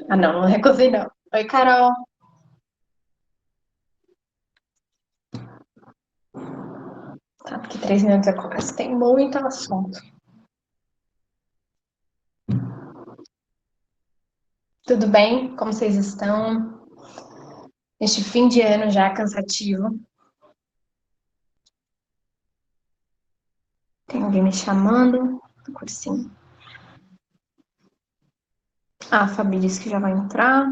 Ah, não, não recusei, não. Oi, Carol. Tá, porque 3 minutos eu começo. Tem muito assunto. Tudo bem? Como vocês estão? Este fim de ano já cansativo. Tem alguém me chamando do cursinho. Ah, a Fabi disse que já vai entrar.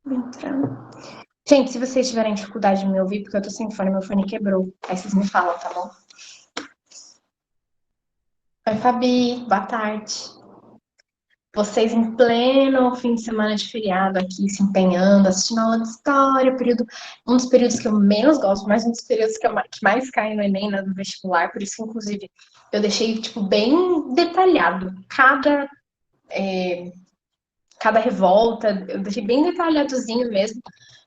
Vai entrando. Gente, se vocês tiverem dificuldade de me ouvir, porque eu tô sem fone, meu fone quebrou. Aí vocês me falam, tá bom? Oi, Fabi. Boa tarde. Vocês em pleno fim de semana de feriado aqui, se empenhando, assistindo aula de história, um dos períodos que eu menos gosto, mas um dos períodos que mais cai no Enem, no vestibular, por isso que, inclusive, eu deixei, tipo, bem detalhado. Cada revolta, eu deixei bem detalhadozinho mesmo,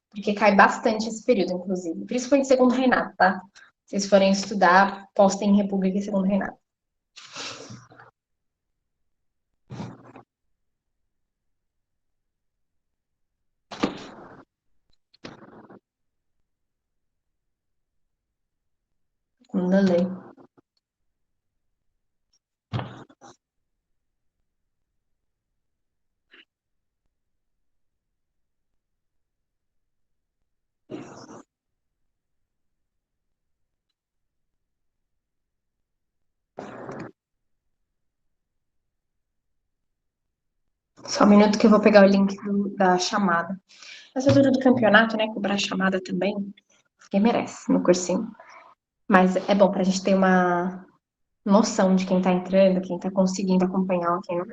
porque cai bastante esse período, inclusive. Principalmente segundo reinado, tá? Se vocês forem estudar, postem em República e segundo reinado. Segunda lei. Só um minuto que eu vou pegar o link da chamada. Essa altura do campeonato, né? Cobrar chamada também. Quem merece no cursinho. Mas é bom pra gente ter uma noção de quem tá entrando, quem tá conseguindo acompanhar, quem não.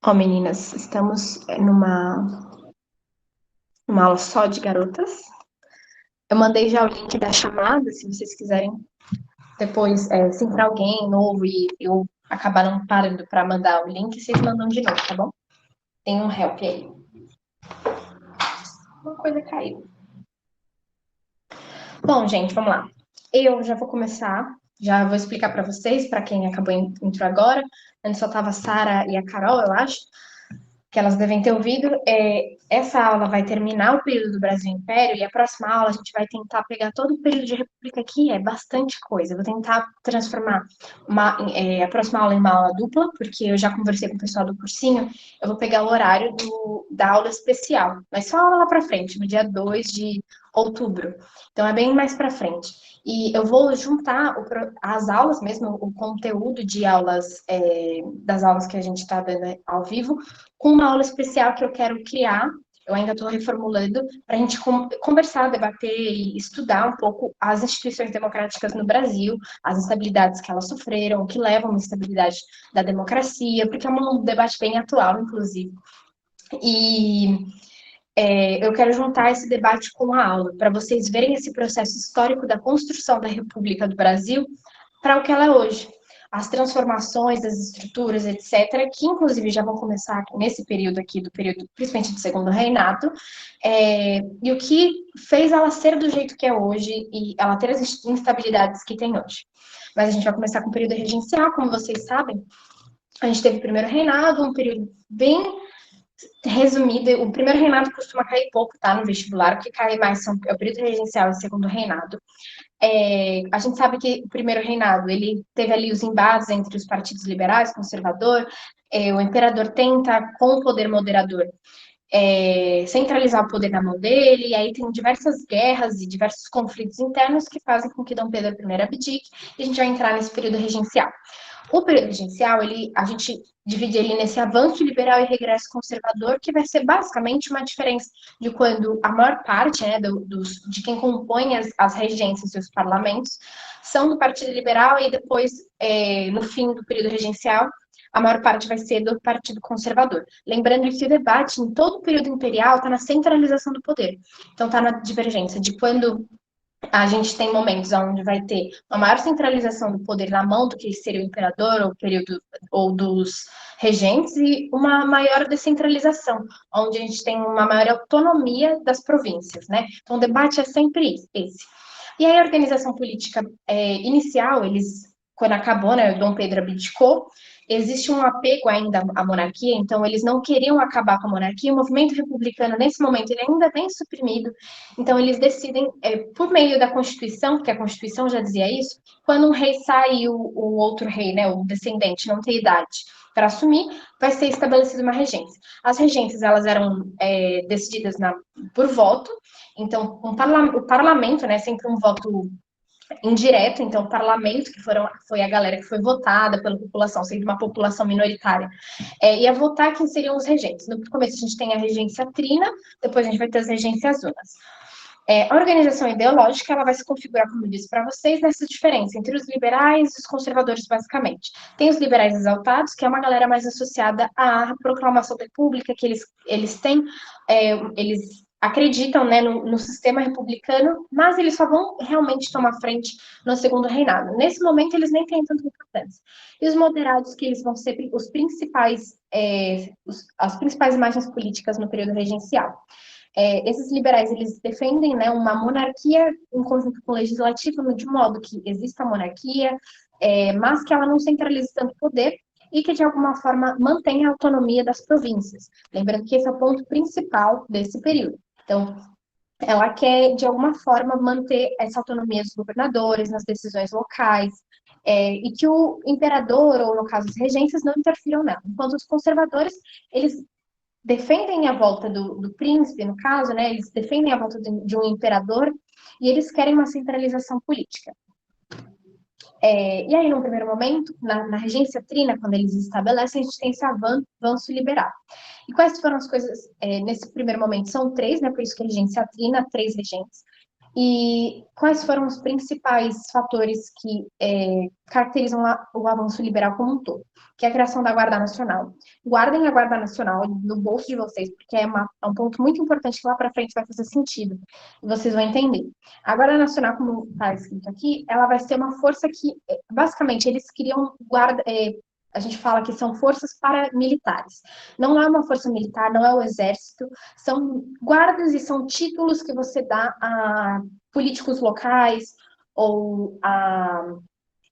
Ó, meninas, estamos numa aula só de garotas. Eu mandei já o link da chamada, se vocês quiserem depois, se entrar alguém novo e eu acabar não parando pra mandar o link, vocês mandam de novo, tá bom? Tem um help aí. Uma coisa caiu. Bom, gente, vamos lá. Eu já vou começar, já vou explicar para vocês, para quem acabou entrou agora. Antes só tava a Sara e a Carol, eu acho, que elas devem ter ouvido. Essa aula vai terminar o período do Brasil Império e a próxima aula a gente vai tentar pegar todo o período de República aqui, é bastante coisa. Eu vou tentar transformar a próxima aula em uma aula dupla, porque eu já conversei com o pessoal do cursinho, eu vou pegar o horário da aula especial, mas só aula lá para frente, no dia 2 de outubro. Então é bem mais para frente. E eu vou juntar as aulas mesmo, o conteúdo de aulas, das aulas que a gente está dando ao vivo, com uma aula especial que eu quero criar. Eu ainda estou reformulando para a gente conversar, debater e estudar um pouco as instituições democráticas no Brasil, as instabilidades que elas sofreram, o que leva a uma instabilidade da democracia, porque é um debate bem atual, inclusive. E eu quero juntar esse debate com a aula, para vocês verem esse processo histórico da construção da República do Brasil para o que ela é hoje. As transformações das estruturas, etc., que inclusive já vão começar aqui nesse período aqui, do período principalmente do segundo reinado, e o que fez ela ser do jeito que é hoje e ela ter as instabilidades que tem hoje. Mas a gente vai começar com o período regencial, como vocês sabem. A gente teve o primeiro reinado, um período bem resumido. O primeiro reinado costuma cair pouco, tá? No vestibular, o que cai mais é o período regencial e o segundo reinado. A gente sabe que o primeiro reinado ele teve ali os embates entre os partidos liberais, conservador, o imperador tenta, com o poder moderador, centralizar o poder na mão dele, e aí tem diversas guerras e diversos conflitos internos que fazem com que Dom Pedro I abdique, e a gente vai entrar nesse período regencial. O período regencial, a gente divide ele nesse avanço liberal e regresso conservador, que vai ser basicamente uma diferença de quando a maior parte, né, de quem compõe as regências e os parlamentos são do Partido Liberal e depois, no fim do período regencial, a maior parte vai ser do Partido Conservador. Lembrando que o debate em todo o período imperial está na centralização do poder. Então, está na divergência de quando A gente tem momentos onde vai ter uma maior centralização do poder na mão do que seria o imperador ou, período, ou dos regentes e uma maior descentralização, onde a gente tem uma maior autonomia das províncias, né? Então, o debate é sempre esse. E aí, a organização política inicial, quando acabou, né, o Dom Pedro abdicou, existe um apego ainda à monarquia, então eles não queriam acabar com a monarquia, o movimento republicano, nesse momento, ele ainda vem suprimido, então eles decidem, por meio da Constituição, porque a Constituição já dizia isso, quando um rei sai e o outro rei, né, o descendente, não tem idade para assumir, vai ser estabelecida uma regência. As regências, elas eram decididas por voto, então o parlamento, né, sempre um voto indireto, então o parlamento, foi a galera que foi votada pela população, sendo uma população minoritária, ia votar quem seriam os regentes. No começo a gente tem a regência trina, depois a gente vai ter as regências unas. A organização ideológica ela vai se configurar, como eu disse para vocês, nessa diferença entre os liberais e os conservadores, basicamente. Tem os liberais exaltados, que é uma galera mais associada à proclamação da República, que eles têm, eles acreditam, né, no sistema republicano, mas eles só vão realmente tomar frente no segundo reinado. Nesse momento, eles nem têm tanta importância. E os moderados, que eles vão ser os principais, as principais imagens políticas no período regencial. Esses liberais, eles defendem, né, uma monarquia em conjunto com o legislativo, de modo que exista a monarquia, mas que ela não centralize tanto poder e que, de alguma forma, mantenha a autonomia das províncias. Lembrando que esse é o ponto principal desse período. Então, ela quer, de alguma forma, manter essa autonomia dos governadores nas decisões locais, e que o imperador, ou no caso, as regências, não interfiram nela. Enquanto os conservadores, eles defendem a volta do príncipe, no caso, né? Eles defendem a volta de um imperador e eles querem uma centralização política. E aí, num primeiro momento, na regência trina, quando eles estabelecem, a gente tem esse avanço liberal. E quais foram as coisas, nesse primeiro momento? São três, né? Por isso que a regência trina, três regentes. E quais foram os principais fatores que caracterizam o avanço liberal como um todo? Que é a criação da Guarda Nacional. Guardem a Guarda Nacional no bolso de vocês, porque é um ponto muito importante que lá para frente vai fazer sentido. E vocês vão entender. A Guarda Nacional, como está escrito aqui, ela vai ser uma força que, basicamente, eles criam a gente fala que são forças paramilitares. Não é uma força militar, não é o exército, são guardas e são títulos que você dá a políticos locais ou a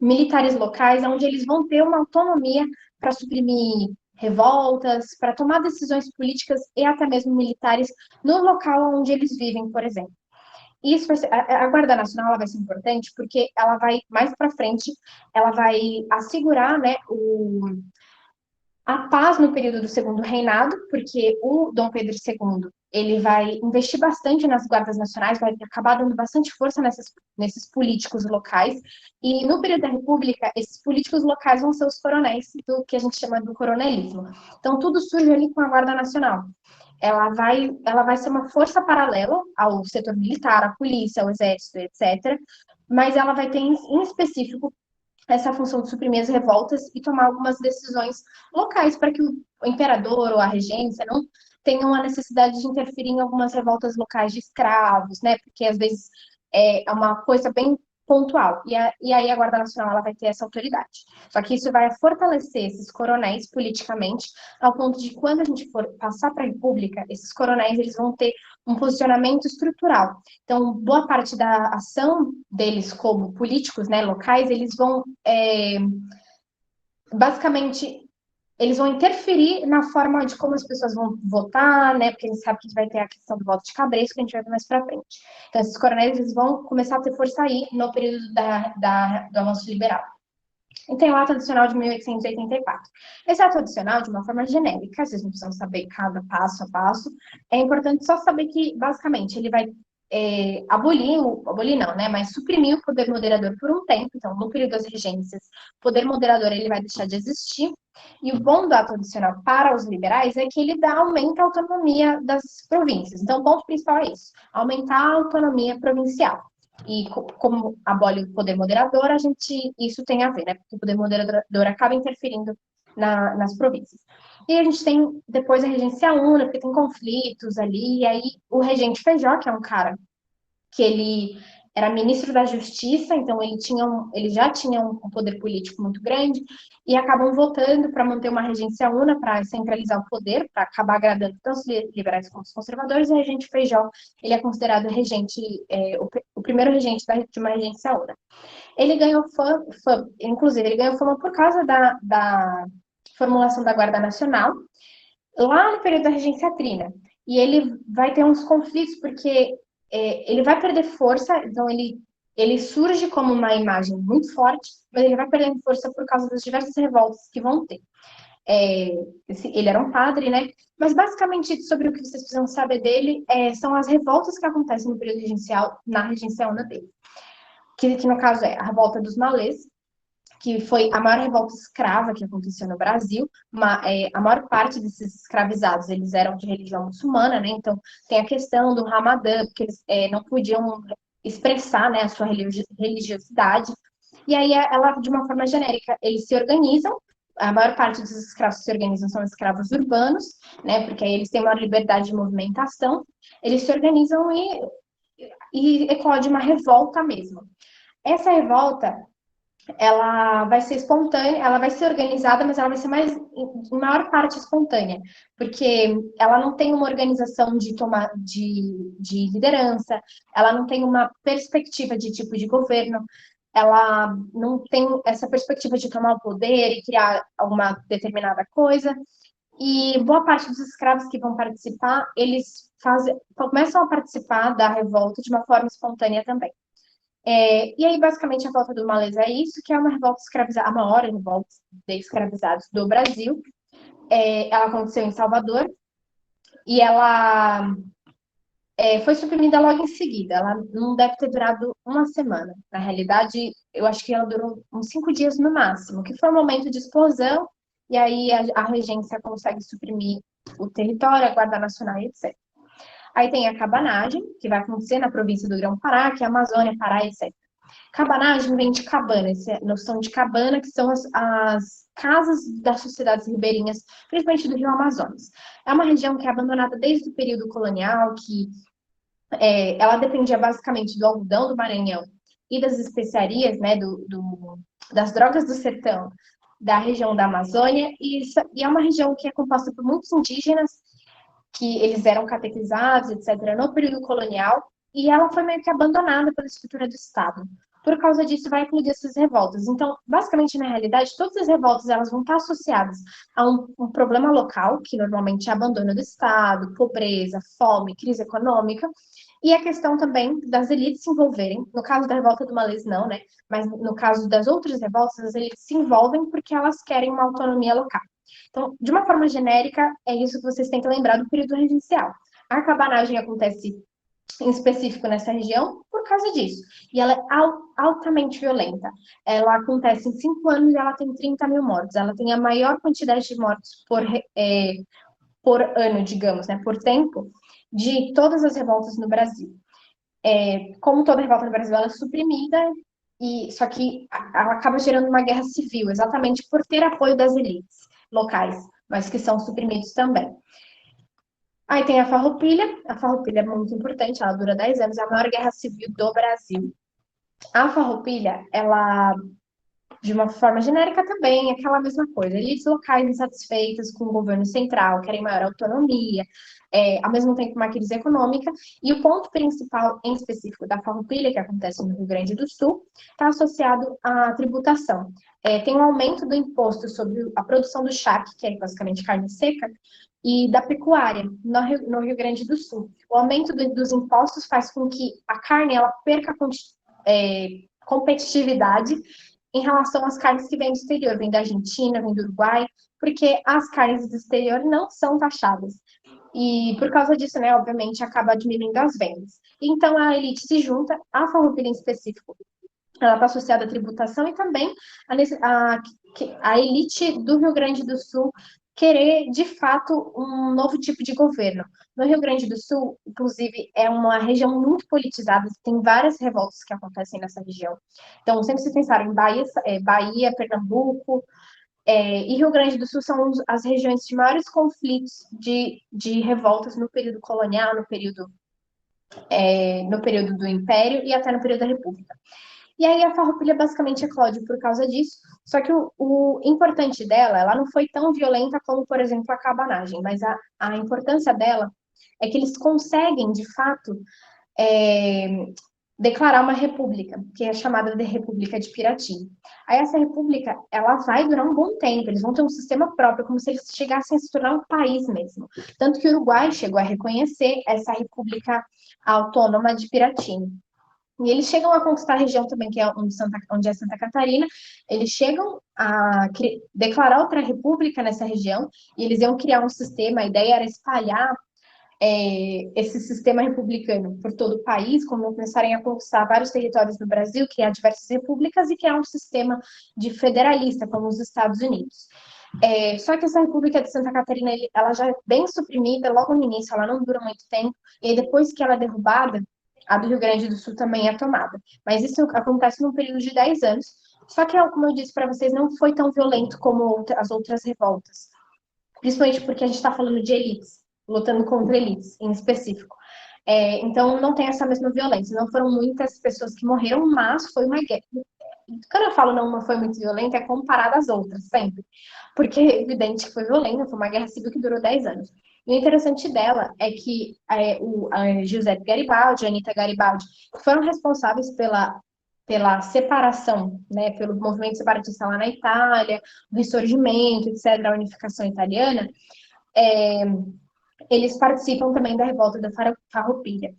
militares locais, onde eles vão ter uma autonomia para suprimir revoltas, para tomar decisões políticas e até mesmo militares no local onde eles vivem, por exemplo. Isso vai ser, a Guarda Nacional ela vai ser importante porque ela vai mais para frente, ela vai assegurar, né, a paz no período do segundo reinado, porque o Dom Pedro II ele vai investir bastante nas guardas nacionais, vai acabar dando bastante força nesses políticos locais, e no período da República, esses políticos locais vão ser os coronéis, do que a gente chama do coronelismo. Então, tudo surge ali com a Guarda Nacional. Ela vai ser uma força paralela ao setor militar, à polícia, ao exército, etc., mas ela vai ter, em específico, essa função de suprimir as revoltas e tomar algumas decisões locais para que o imperador ou a regência não tenham a necessidade de interferir em algumas revoltas locais de escravos, né? Porque às vezes é uma coisa bem pontual. E aí a Guarda Nacional ela vai ter essa autoridade. Só que isso vai fortalecer esses coronéis politicamente, ao ponto de quando a gente for passar para a República, esses coronéis eles vão ter um posicionamento estrutural. Então, boa parte da ação deles como políticos, né, locais, eles vão basicamente eles vão interferir na forma de como as pessoas vão votar, né? Porque a gente sabe que vai ter a questão do voto de cabresto, que a gente vai ver mais para frente. Então, esses coronéis eles vão começar a ter força aí no período do avanço liberal. E tem o ato adicional de 1884. Esse ato adicional, de uma forma genérica, vocês não precisam saber cada passo a passo, é importante só saber que, basicamente, ele vai abolir não, né, mas suprimir o poder moderador por um tempo. Então, no período das regências, o poder moderador ele vai deixar de existir. E o bom do ato adicional para os liberais é que ele aumenta a autonomia das províncias. Então, o ponto principal é isso, aumentar a autonomia provincial. E como abole o poder moderador, isso tem a ver, né? Porque o poder moderador acaba interferindo nas províncias. E a gente tem depois a regência única, porque tem conflitos ali, e aí o regente Feijó, que é um cara que ele era ministro da Justiça, então ele já tinha um poder político muito grande, e acabam votando para manter uma regência una, para centralizar o poder, para acabar agradando tanto os liberais como os conservadores, e o regente Feijó, ele é considerado regente, o primeiro regente de uma regência una. Ele ganhou fama, inclusive, ele ganhou fama por causa da formulação da Guarda Nacional, lá no período da regência Trina. E ele vai ter uns conflitos, porque ele vai perder força, então ele surge como uma imagem muito forte, mas ele vai perdendo força por causa das diversas revoltas que vão ter. Ele era um padre, né? Mas basicamente sobre o que vocês precisam saber dele são as revoltas que acontecem no período regencial, na regência una dele. Que no caso é a revolta dos malês, que foi a maior revolta escrava que aconteceu no Brasil. A maior parte desses escravizados, eles eram de religião muçulmana, né? Então, tem a questão do Ramadã, porque eles não podiam expressar, né, a sua religiosidade. E aí, ela, de uma forma genérica, eles se organizam, a maior parte dos escravos que se organizam são escravos urbanos, né, porque aí eles têm maior liberdade de movimentação, eles se organizam e eclode uma revolta mesmo. Essa revolta, ela vai ser espontânea, ela vai ser organizada, mas ela vai ser em maior parte espontânea, porque ela não tem uma organização de liderança, ela não tem uma perspectiva de tipo de governo, ela não tem essa perspectiva de tomar o poder e criar alguma determinada coisa. E boa parte dos escravos que vão participar, começam a participar da revolta de uma forma espontânea também. E aí, basicamente, a volta do Malês é isso, que é uma revolta escravizada, a maior revolta de escravizados do Brasil. Ela aconteceu em Salvador e ela foi suprimida logo em seguida. Ela não deve ter durado uma semana. Na realidade, eu acho que ela durou uns 5 dias no máximo, que foi um momento de explosão, e aí a regência consegue suprimir o território, a Guarda Nacional, etc. Aí tem a cabanagem, que vai acontecer na província do Grão-Pará, que é a Amazônia, Pará, etc. Cabanagem vem de cabana, essa noção de cabana, que são as casas das sociedades ribeirinhas, principalmente do Rio Amazonas. É uma região que é abandonada desde o período colonial, que ela dependia basicamente do algodão do Maranhão e das especiarias, né, das drogas do sertão da região da Amazônia, e é uma região que é composta por muitos indígenas, que eles eram catequizados, etc., no período colonial, e ela foi meio que abandonada pela estrutura do Estado. Por causa disso, vai incluir essas revoltas. Então, basicamente, na realidade, todas as revoltas elas vão estar associadas a um problema local, que normalmente é abandono do Estado, pobreza, fome, crise econômica, e a questão também das elites se envolverem. No caso da revolta do Malês, não, né? Mas no caso das outras revoltas, as elites se envolvem porque elas querem uma autonomia local. Então, de uma forma genérica, é isso que vocês têm que lembrar do período regencial. A cabanagem acontece em específico nessa região por causa disso. E ela é altamente violenta. Ela acontece em 5 anos e ela tem 30 mil mortos. Ela tem a maior quantidade de mortos por ano, digamos, né, por tempo, de todas as revoltas no Brasil. Como toda revolta no Brasil, ela é suprimida, só que ela acaba gerando uma guerra civil, exatamente por ter apoio das elites locais, mas que são suprimidos também. Aí tem a Farroupilha é muito importante, ela dura 10 anos, é a maior guerra civil do Brasil. A Farroupilha, ela, de uma forma genérica também, é aquela mesma coisa. Elites locais insatisfeitas com o governo central, querem maior autonomia, ao mesmo tempo uma crise econômica. E o ponto principal, em específico, da Farroupilha, que acontece no Rio Grande do Sul, está associado à tributação. Tem um aumento do imposto sobre a produção do charque, que é basicamente carne seca, e da pecuária no Rio Grande do Sul. O aumento dos impostos faz com que a carne ela perca competitividade em relação às carnes que vêm do exterior, vêm da Argentina, vêm do Uruguai, porque as carnes do exterior não são taxadas. E por causa disso, né, obviamente, acaba diminuindo as vendas. Então a elite se junta, a Farroupilha em específico, ela está associada à tributação e também a elite do Rio Grande do Sul querer, de fato, um novo tipo de governo. No Rio Grande do Sul, inclusive, é uma região muito politizada, tem várias revoltas que acontecem nessa região. Então, sempre se pensar em Bahia, Pernambuco, e Rio Grande do Sul são as regiões de maiores conflitos de revoltas no período colonial, no período no período do Império e até no período da República. E aí a Farroupilha basicamente eclode por causa disso, só que o importante dela, ela não foi tão violenta como, por exemplo, a cabanagem, mas a importância dela é que eles conseguem, de fato, é, declarar uma república, que é chamada de República de Piratini. Aí essa república, ela vai durar um bom tempo, eles vão ter um sistema próprio, como se eles chegassem a se tornar um país mesmo. Tanto que o Uruguai chegou a reconhecer essa república autônoma de Piratini. E eles chegam a conquistar a região também, que é onde é Santa Catarina. Eles chegam a declarar outra república nessa região, e eles iam criar um sistema. A ideia era espalhar esse sistema republicano por todo o país, como começarem a conquistar vários territórios do Brasil, criar diversas repúblicas e criar um sistema de federalista, como os Estados Unidos. Só que essa República de Santa Catarina, ela já é bem suprimida logo no início, ela não dura muito tempo, e aí depois que ela é derrubada, a do Rio Grande do Sul também é tomada. Mas isso acontece num período de 10 anos, só que, como eu disse para vocês, não foi tão violento como as outras revoltas, principalmente porque a gente está falando de elites, lutando contra elites em específico. Então, não tem essa mesma violência. Não foram muitas pessoas que morreram, mas foi uma guerra. Quando eu falo não foi muito violenta, é comparada às outras, sempre. Porque é evidente que foi violenta, foi uma guerra civil que durou 10 anos. E o interessante dela é que a Giuseppe Garibaldi, a Anita Garibaldi, foram responsáveis pela separação, né, pelo movimento separatista lá na Itália, o ressurgimento, etc., a unificação italiana, eles participam também da revolta da Farroupilha.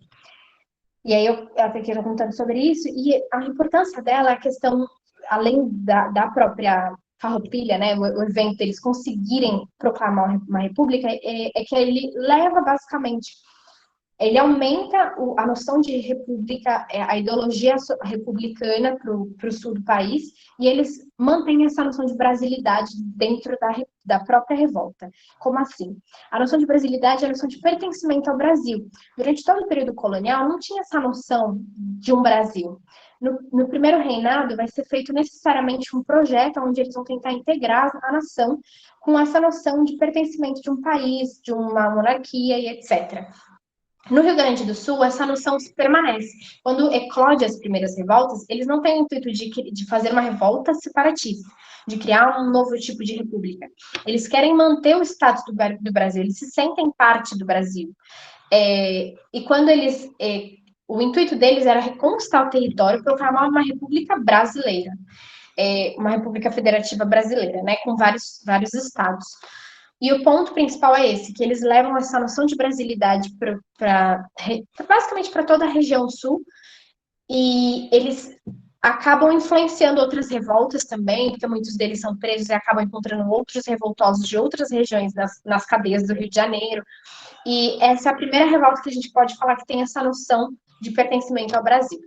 E aí eu até quero contando sobre isso, e a importância dela é a questão, além da própria Farroupilha, né, o evento deles conseguirem proclamar uma república, é que ele leva basicamente, ele aumenta a noção de república, a ideologia republicana para o sul do país, e eles mantêm essa noção de brasilidade dentro da própria revolta. Como assim? A noção de brasilidade é a noção de pertencimento ao Brasil. Durante todo o período colonial, não tinha essa noção de um Brasil. No primeiro reinado, vai ser feito necessariamente um projeto onde eles vão tentar integrar a nação com essa noção de pertencimento de um país, de uma monarquia e etc. No Rio Grande do Sul, essa noção permanece. Quando eclode as primeiras revoltas, eles não têm o intuito de fazer uma revolta separatista, de criar um novo tipo de república. Eles querem manter o status do Brasil, eles se sentem parte do Brasil. E quando eles... o intuito deles era reconquistar o território e proclamar uma república brasileira, uma república federativa brasileira, né, com vários estados. E o ponto principal é esse, que eles levam essa noção de brasilidade basicamente para toda a região sul, e eles acabam influenciando outras revoltas também, porque muitos deles são presos e acabam encontrando outros revoltosos de outras regiões nas cadeias do Rio de Janeiro. E essa é a primeira revolta que a gente pode falar que tem essa noção de pertencimento ao Brasil.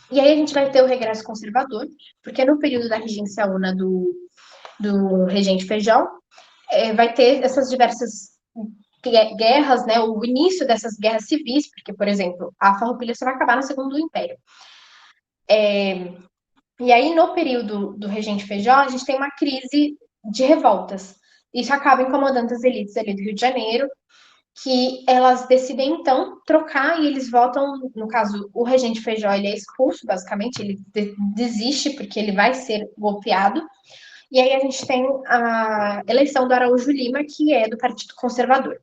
E aí a gente vai ter o regresso conservador, porque no período da regência una do regente Feijão, vai ter essas diversas guerras, né, o início dessas guerras civis, porque, por exemplo, a Farroupilha só vai acabar no Segundo Império. E aí, no período do regente Feijó, a gente tem uma crise de revoltas. Isso acaba incomodando as elites ali do Rio de Janeiro, que elas decidem, então, trocar e eles votam, no caso, o regente Feijó, ele é expulso, basicamente, ele desiste porque ele vai ser golpeado. E aí a gente tem a eleição do Araújo Lima, que é do Partido Conservador.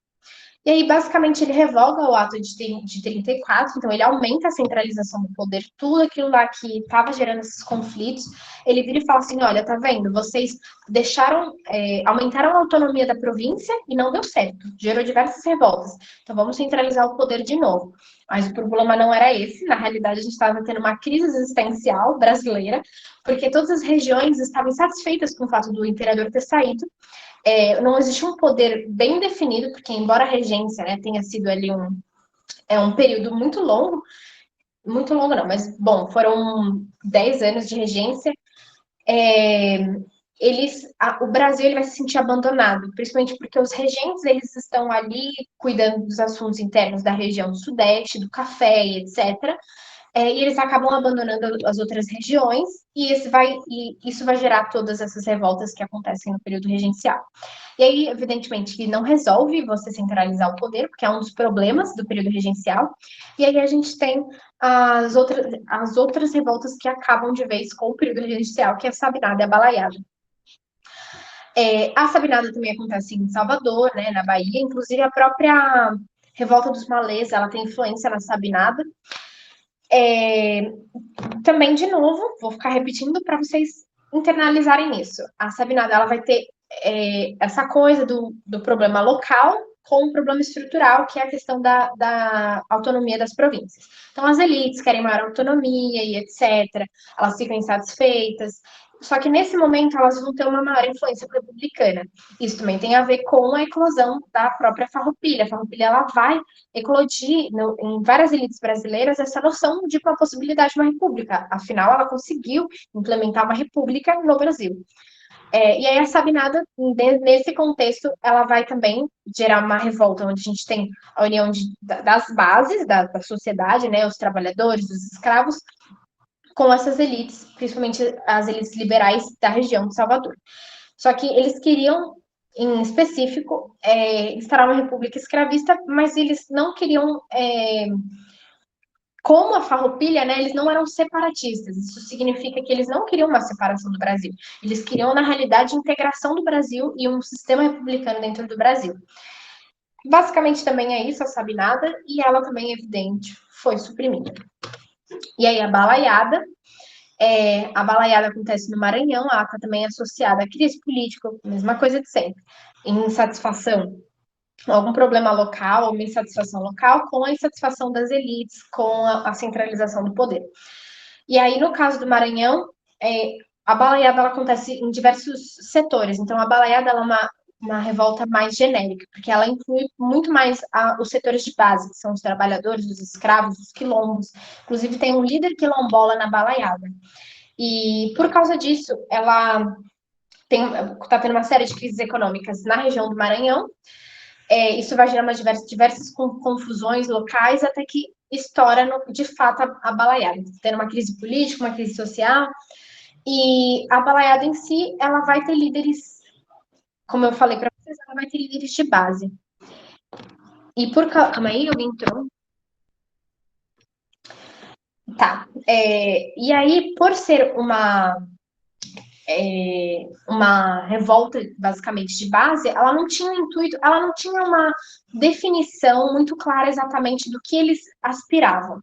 E aí, basicamente, ele revoga o ato de 34, então ele aumenta a centralização do poder, tudo aquilo lá que estava gerando esses conflitos, ele vira e fala assim, olha, tá vendo, vocês aumentaram a autonomia da província e não deu certo, gerou diversas revoltas, então vamos centralizar o poder de novo. Mas o problema não era esse, na realidade a gente estava tendo uma crise existencial brasileira, porque todas as regiões estavam insatisfeitas com o fato do imperador ter saído, não existe um poder bem definido, porque embora a regência, né, tenha sido ali um período muito longo não, mas bom, foram 10 anos de regência, o Brasil ele vai se sentir abandonado, principalmente porque os regentes eles estão ali cuidando dos assuntos internos da região do Sudeste, do café, etc. e eles acabam abandonando as outras regiões, e isso vai gerar todas essas revoltas que acontecem no período regencial. E aí, evidentemente, que não resolve você centralizar o poder, porque é um dos problemas do período regencial. E aí a gente tem as outras revoltas que acabam de vez com o período regencial, que é a Sabinada e a Balaiada. A Sabinada também acontece em Salvador, né, na Bahia, inclusive a própria Revolta dos Malês, ela tem influência na Sabinada. Também, de novo, vou ficar repetindo para vocês internalizarem isso. A Sabinada, ela vai ter essa coisa do problema local com o problema estrutural, que é a questão da autonomia das províncias. Então, as elites querem maior autonomia e etc. Elas ficam insatisfeitas. Só que, nesse momento, elas vão ter uma maior influência republicana. Isso também tem a ver com a eclosão da própria Farroupilha. A Farroupilha, ela vai eclodir em várias elites brasileiras essa noção de uma possibilidade de uma república. Afinal, ela conseguiu implementar uma república no Brasil. E aí a Sabinada, nesse contexto, ela vai também gerar uma revolta, onde a gente tem a união das bases da sociedade, né, os trabalhadores, os escravos, com essas elites, principalmente as elites liberais da região de Salvador. Só que eles queriam, em específico, instaurar uma república escravista, mas eles não queriam como a Farroupilha, né, eles não eram separatistas. Isso significa que eles não queriam uma separação do Brasil. Eles queriam, na realidade, integração do Brasil e um sistema republicano dentro do Brasil. Basicamente, também é isso, a Sabinada, e ela também, é evidente, foi suprimida. E aí, a balaiada acontece no Maranhão, ela está também associada à crise política, mesma coisa de sempre. Insatisfação, algum problema local, uma insatisfação local, com a insatisfação das elites, com a centralização do poder. E aí, no caso do Maranhão, a balaiada ela acontece em diversos setores. Então, a balaiada ela é uma revolta mais genérica, porque ela inclui muito mais os setores de base, que são os trabalhadores, os escravos, os quilombos. Inclusive, tem um líder quilombola na balaiada. E, por causa disso, ela está tendo uma série de crises econômicas na região do Maranhão. Isso vai gerar diversas confusões locais, até que estoura, de fato, a balaiada. Tendo uma crise política, uma crise social, e a balaiada em si, ela vai ter líderes, como eu falei para vocês, ela vai ter líderes de base. E calma aí, alguém entrou? Tá. E aí, por ser uma revolta, basicamente, de base, ela não tinha um intuito, ela não tinha uma definição muito clara exatamente do que eles aspiravam.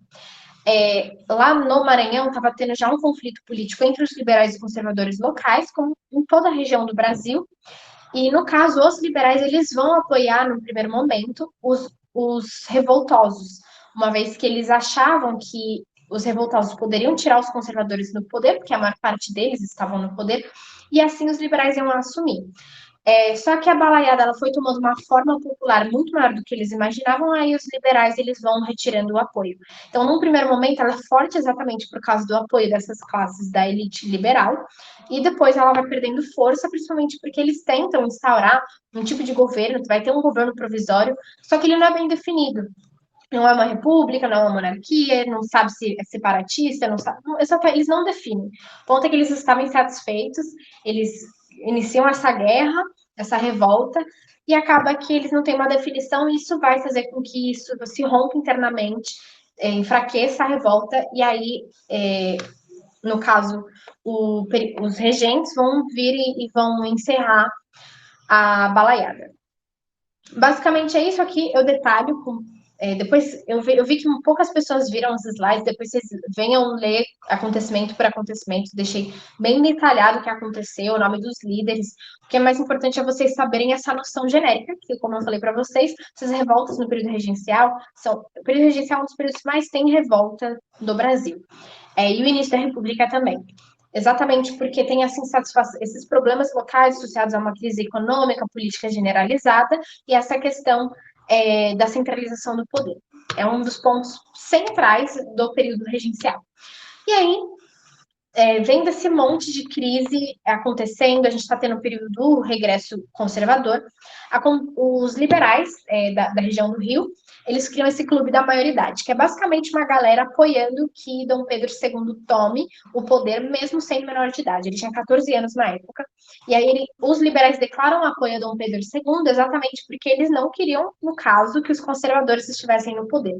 Lá no Maranhão estava tendo já um conflito político entre os liberais e conservadores locais, como em toda a região do Brasil, e no caso, os liberais eles vão apoiar, no primeiro momento, os revoltosos, uma vez que eles achavam que os revoltosos poderiam tirar os conservadores do poder, porque a maior parte deles estavam no poder, e assim os liberais iam assumir. Só que a balaiada ela foi tomando uma forma popular muito maior do que eles imaginavam, aí os liberais eles vão retirando o apoio. Então, num primeiro momento, ela é forte exatamente por causa do apoio dessas classes da elite liberal, e depois ela vai perdendo força, principalmente porque eles tentam instaurar um tipo de governo, vai ter um governo provisório, só que ele não é bem definido. Não é uma república, não é uma monarquia, não sabe se é separatista, não sabe, eles não definem. O ponto é que eles estavam insatisfeitos, eles iniciam essa guerra, essa revolta, e acaba que eles não têm uma definição, e isso vai fazer com que isso se rompa internamente, enfraqueça a revolta, e aí, no caso, os regentes vão vir e vão encerrar a balaiada. Basicamente é isso aqui, eu detalho com depois eu vi que poucas pessoas viram os slides, depois vocês venham ler acontecimento por acontecimento, deixei bem detalhado o que aconteceu, o nome dos líderes. O que é mais importante é vocês saberem essa noção genérica, que como eu falei para vocês, essas revoltas no período regencial, o período regencial é um dos períodos que mais tem revolta do Brasil. E o início da República também. Exatamente porque tem esses problemas locais associados a uma crise econômica, política generalizada, e essa questão da centralização do poder. É um dos pontos centrais do período regencial. E aí, vendo esse monte de crise acontecendo, a gente está tendo um período do regresso conservador, os liberais da região do Rio, eles criam esse clube da maioridade, que é basicamente uma galera apoiando que Dom Pedro II tome o poder, mesmo sendo menor de idade. Ele tinha 14 anos na época, e aí os liberais declaram apoio a Dom Pedro II exatamente porque eles não queriam, no caso, que os conservadores estivessem no poder.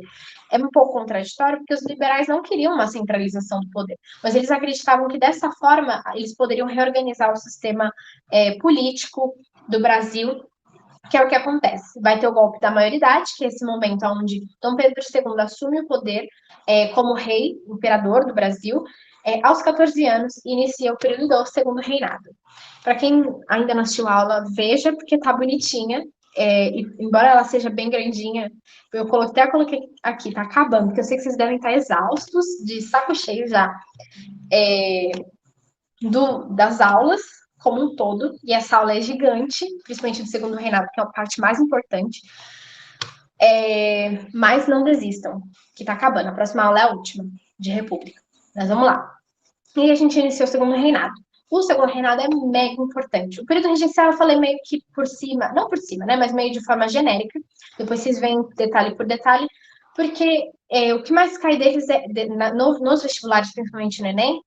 É um pouco contraditório, porque os liberais não queriam uma centralização do poder, mas eles acreditavam que dessa forma eles poderiam reorganizar o sistema político do Brasil, que é o que acontece. Vai ter o golpe da maioridade, que é esse momento onde Dom Pedro II assume o poder como rei, imperador do Brasil, aos 14 anos, e inicia o período do segundo reinado. Para quem ainda não assistiu a aula, veja, porque tá bonitinha. Embora ela seja bem grandinha, até coloquei aqui, tá acabando, porque eu sei que vocês devem estar exaustos, de saco cheio já, das aulas como um todo, e essa aula é gigante, principalmente do segundo reinado, que é a parte mais importante. Mas não desistam, que tá acabando. A próxima aula é a última, de República. Mas vamos lá. E a gente iniciou o segundo reinado. O segundo reinado é mega importante. O período regencial eu falei meio que por cima, não por cima, né, mas meio de forma genérica. Depois vocês veem detalhe por detalhe, porque o que mais cai deles nos vestibulares, principalmente no Enem,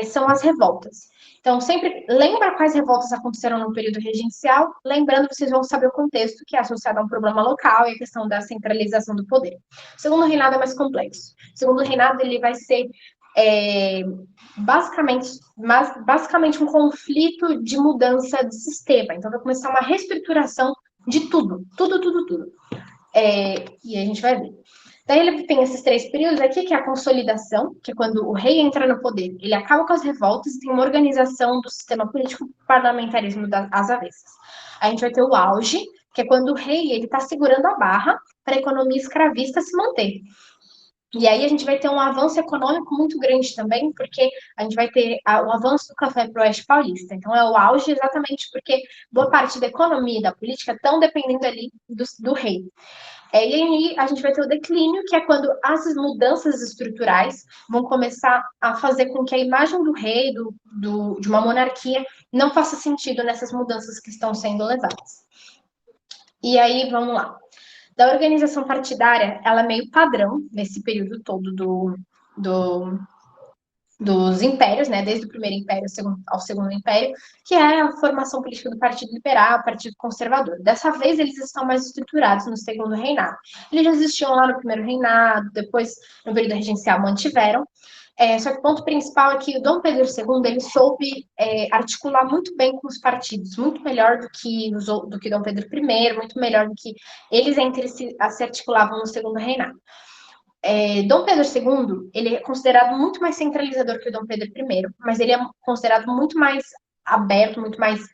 são as revoltas. Então, sempre lembra quais revoltas aconteceram no período regencial, lembrando, vocês vão saber o contexto, que é associado a um problema local e a questão da centralização do poder. O segundo reinado é mais complexo. O segundo reinado ele vai ser basicamente um conflito de mudança de sistema. Então, vai começar uma reestruturação de tudo, tudo, tudo, tudo. E a gente vai ver. Daí ele tem esses 3 períodos aqui, que é a consolidação, que é quando o rei entra no poder. Ele acaba com as revoltas e tem uma organização do sistema político parlamentarismo às avessas. A gente vai ter o auge, que é quando o rei ele está segurando a barra para a economia escravista se manter. E aí a gente vai ter um avanço econômico muito grande também, porque a gente vai ter o avanço do café para o Oeste Paulista. Então é o auge exatamente porque boa parte da economia e da política estão dependendo ali do rei. E aí a gente vai ter o declínio, que é quando as mudanças estruturais vão começar a fazer com que a imagem do rei, de uma monarquia, não faça sentido nessas mudanças que estão sendo levadas. E aí, vamos lá. Da organização partidária, ela é meio padrão nesse período todo dos impérios, né, desde o primeiro império ao segundo império, que é a formação política do Partido Liberal, Partido Conservador. Dessa vez, eles estão mais estruturados no segundo reinado. Eles já existiam lá no primeiro reinado, depois, no período regencial, mantiveram. Só que o ponto principal é que o Dom Pedro II ele soube articular muito bem com os partidos, muito melhor do que Dom Pedro I, muito melhor do que eles entre si se articulavam no segundo reinado. Dom Pedro II, ele é considerado muito mais centralizador que o Dom Pedro I, mas ele é considerado muito mais aberto, muito mais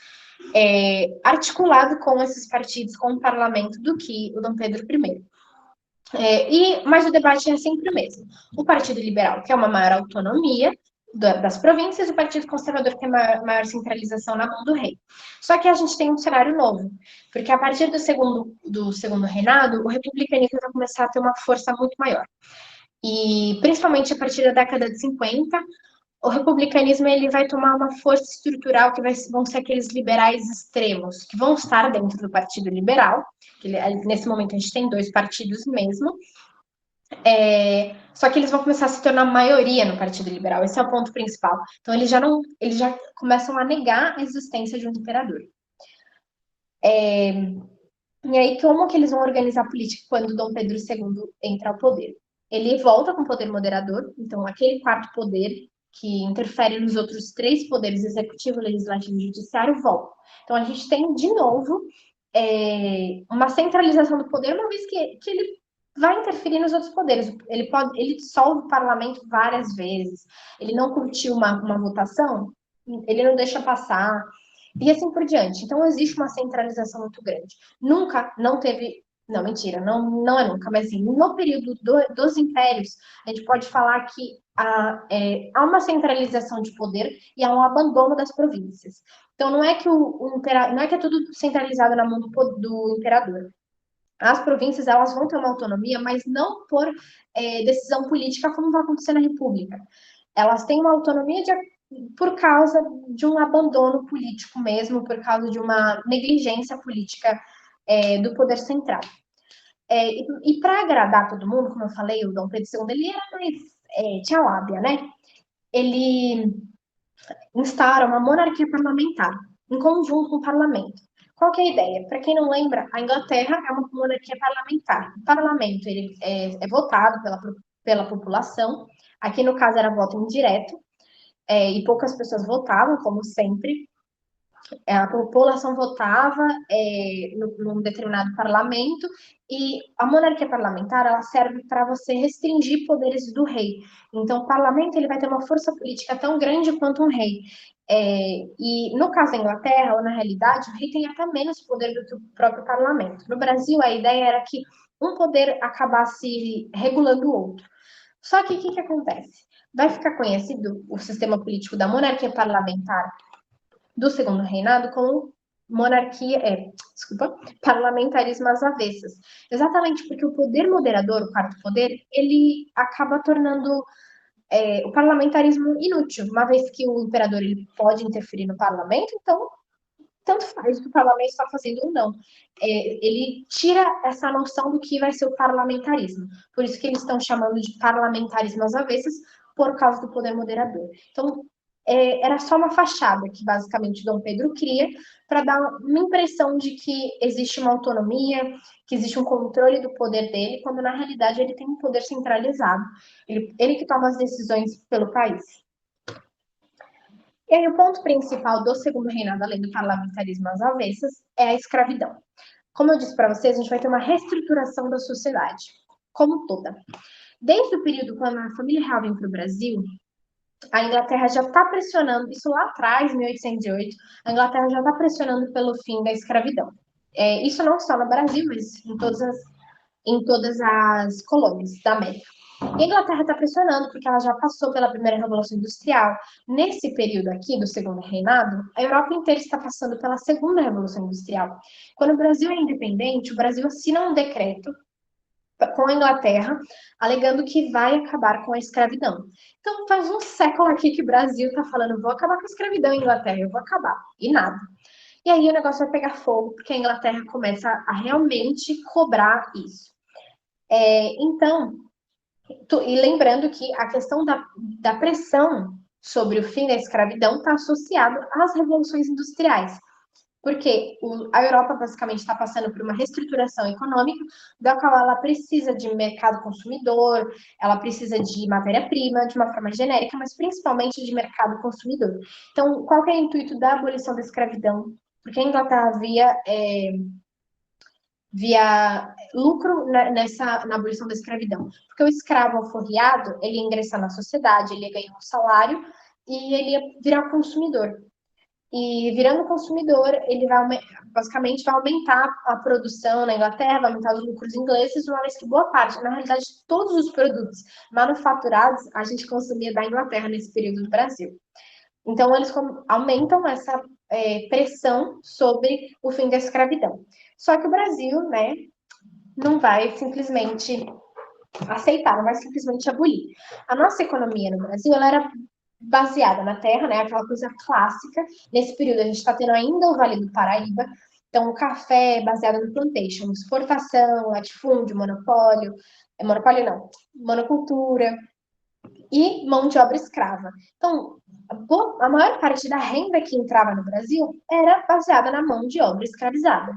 articulado com esses partidos, com o parlamento, do que o Dom Pedro I. Mas o debate é sempre o mesmo. O Partido Liberal quer uma maior autonomia das províncias, e o Partido Conservador quer maior centralização na mão do rei. Só que a gente tem um cenário novo, porque a partir do segundo reinado, o republicanismo vai começar a ter uma força muito maior. E principalmente a partir da década de 50, o republicanismo ele vai tomar uma força estrutural que vão ser aqueles liberais extremos, que vão estar dentro do Partido Liberal, que nesse momento a gente tem 2 partidos mesmo, só que eles vão começar a se tornar maioria no Partido Liberal, esse é o ponto principal. Então eles já começam a negar a existência de um imperador. E aí, como que eles vão organizar a política quando Dom Pedro II entra ao poder? Ele volta com o poder moderador, então aquele quarto poder que interfere nos outros 3 poderes, executivo, legislativo e judiciário, volta. Então a gente tem, de novo, uma centralização do poder, uma vez que ele vai interferir nos outros poderes. Ele dissolve o parlamento várias vezes. Ele não curtiu uma votação, ele não deixa passar, e assim por diante. Então, existe uma centralização muito grande. Nunca, não teve, não, mentira, não é nunca, mas assim, no período dos impérios, a gente pode falar que há uma centralização de poder e há um abandono das províncias. Então, não é que não é que é tudo centralizado na mão do imperador. As províncias elas vão ter uma autonomia, mas não por decisão política, como vai acontecer na República. elas têm uma autonomia por causa de um abandono político mesmo, por causa de uma negligência política do poder central. E para agradar todo mundo, como eu falei, o Dom Pedro II ele era mais tinha lábia, né? Ele instaura uma monarquia parlamentar, em conjunto com o parlamento. Qual que é a ideia? Para quem não lembra, a Inglaterra é uma monarquia parlamentar. O parlamento ele é votado pela população. Aqui, no caso, era voto indireto, e poucas pessoas votavam, como sempre. A população votava num determinado parlamento, e a monarquia parlamentar ela serve para você restringir poderes do rei. Então, o parlamento ele vai ter uma força política tão grande quanto um rei. E no caso da Inglaterra, ou na realidade, o rei tem até menos poder do que o próprio parlamento. No Brasil, a ideia era que um poder acabasse regulando o outro. Só que o que acontece? Vai ficar conhecido o sistema político da monarquia parlamentar do segundo reinado como parlamentarismo às avessas. Exatamente porque o poder moderador, o quarto poder, ele acaba tornando o parlamentarismo inútil, uma vez que o imperador ele pode interferir no parlamento, então tanto faz o que o parlamento está fazendo ou não. Ele tira essa noção do que vai ser o parlamentarismo. Por isso que eles estão chamando de parlamentarismo às avessas, por causa do poder moderador. Então, era só uma fachada que basicamente Dom Pedro cria para dar uma impressão de que existe uma autonomia, que existe um controle do poder dele, quando na realidade ele tem um poder centralizado. Ele que toma as decisões pelo país. E aí, o ponto principal do segundo reinado, além do parlamentarismo às avessas, é a escravidão. Como eu disse para vocês, a gente vai ter uma reestruturação da sociedade, como toda. Desde o período quando a família real vem para o Brasil, a Inglaterra já está pressionando, isso lá atrás, 1808, a Inglaterra já está pressionando pelo fim da escravidão. Isso não só no Brasil, mas em todas as colônias da América. E a Inglaterra está pressionando porque ela já passou pela primeira Revolução Industrial. Nesse período aqui do segundo reinado, a Europa inteira está passando pela segunda Revolução Industrial. Quando o Brasil é independente, o Brasil assina um decreto com a Inglaterra, alegando que vai acabar com a escravidão. Então, faz um século aqui que o Brasil está falando, vou acabar com a escravidão, Inglaterra, eu vou acabar. E nada. E aí o negócio vai pegar fogo, porque a Inglaterra começa a realmente cobrar isso. Então, e lembrando que a questão da pressão sobre o fim da escravidão está associado às revoluções industriais, porque a Europa basicamente está passando por uma reestruturação econômica, da qual ela precisa de mercado consumidor, ela precisa de matéria-prima, de uma forma genérica, mas principalmente de mercado consumidor. Então, qual que é o intuito da abolição da escravidão? Porque a Inglaterra via lucro na abolição da escravidão. Porque o escravo alforriado, ele ia ingressar na sociedade, ele ia ganhar um salário e ele ia virar consumidor. E virando consumidor, ele basicamente vai aumentar a produção na Inglaterra, vai aumentar os lucros ingleses, uma vez que boa parte, na realidade, todos os produtos manufaturados a gente consumia da Inglaterra nesse período do Brasil. Então, eles aumentam essa pressão sobre o fim da escravidão. Só que o Brasil, né, não vai simplesmente aceitar, não vai simplesmente abolir. A nossa economia no Brasil, ela era baseada na terra, né, aquela coisa clássica. Nesse período, a gente está tendo ainda o Vale do Paraíba, então o café baseado no plantation, exportação, latifúndio, monopólio não, monocultura e mão de obra escrava. Então, a maior parte da renda que entrava no Brasil era baseada na mão de obra escravizada.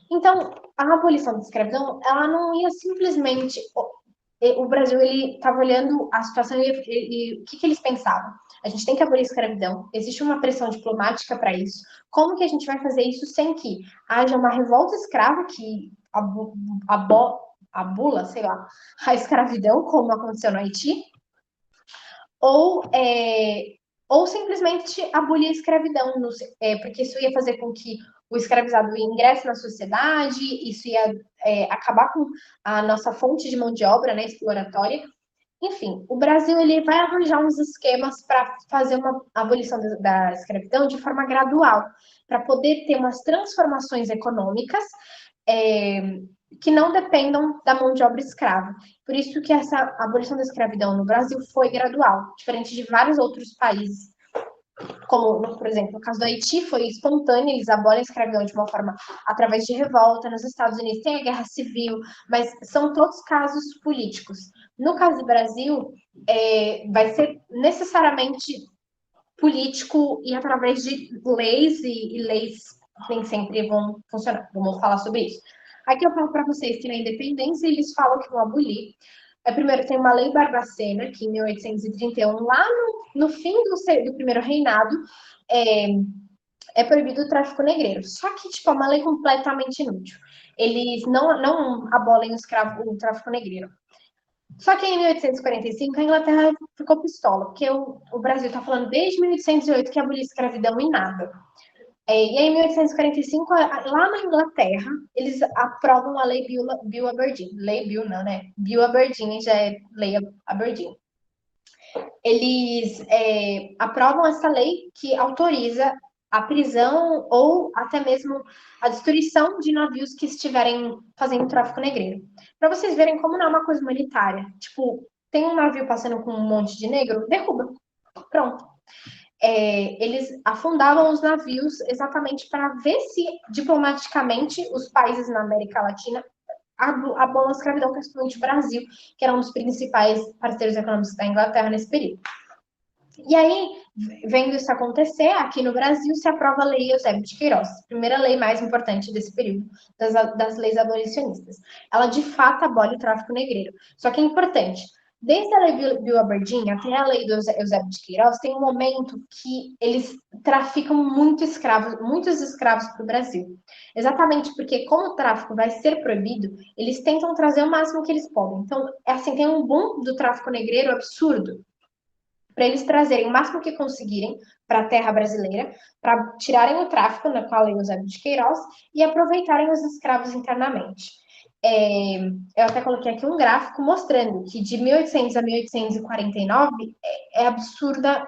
Então, a abolição da escravidão, ela não ia simplesmente... O Brasil, ele estava olhando a situação e o que eles pensavam? A gente tem que abolir a escravidão, existe uma pressão diplomática para isso. Como que a gente vai fazer isso sem que haja uma revolta escrava que abula, sei lá, a escravidão, como aconteceu no Haiti? Ou simplesmente abolir a escravidão, porque isso ia fazer com que o escravizado ingresse na sociedade, isso ia acabar com a nossa fonte de mão de obra, né, exploratória. Enfim, o Brasil ele vai arranjar uns esquemas para fazer uma abolição da escravidão de forma gradual, para poder ter umas transformações econômicas que não dependam da mão de obra escrava. Por isso que essa abolição da escravidão no Brasil foi gradual, diferente de vários outros países, como, por exemplo, no caso do Haiti, foi espontâneo, eles abolem a escravidão de uma forma através de revolta. Nos Estados Unidos tem a guerra civil, mas são todos casos políticos. No caso do Brasil, vai ser necessariamente político e através de leis, e leis nem sempre vão funcionar. Vamos falar sobre isso. Aqui eu falo para vocês que na independência eles falam que vão abolir. Primeiro tem uma lei Barbacena, que em 1831, lá no fim do primeiro reinado, é proibido o tráfico negreiro. Só que, tipo, é uma lei completamente inútil. Eles não abolem o tráfico negreiro. Só que em 1845 a Inglaterra ficou pistola, porque o Brasil está falando desde 1808 que aboliu a escravidão e nada. E aí, em 1845, lá na Inglaterra, eles aprovam a Lei Bill Aberdeen. Lei Bill não, né? Bill Aberdeen já é Lei Aberdeen. Eles aprovam essa lei que autoriza a prisão ou até mesmo a destruição de navios que estiverem fazendo tráfico negreiro. Para vocês verem como não é uma coisa humanitária. Tipo, tem um navio passando com um monte de negro, derruba. Pronto. Eles afundavam os navios exatamente para ver se diplomaticamente os países na América Latina abolam a escravidão, principalmente o Brasil, que era um dos principais parceiros econômicos da Inglaterra nesse período. E aí, vendo isso acontecer, aqui no Brasil se aprova a Lei Eusébio de Queiroz, a primeira lei mais importante desse período, das leis abolicionistas. Ela, de fato, abole o tráfico negreiro. Só que é importante, desde a Lei Bill Aberdeen até a Lei do Eusébio de Queiroz, tem um momento que eles traficam muitos escravos para o Brasil. Exatamente porque, como o tráfico vai ser proibido, eles tentam trazer o máximo que eles podem. Então, assim, tem um boom do tráfico negreiro absurdo, para eles trazerem o máximo que conseguirem para a terra brasileira, para tirarem o tráfico, na qual eu Eusébio de Queiroz, e aproveitarem os escravos internamente. Eu até coloquei aqui um gráfico mostrando que de 1800 a 1849 é absurda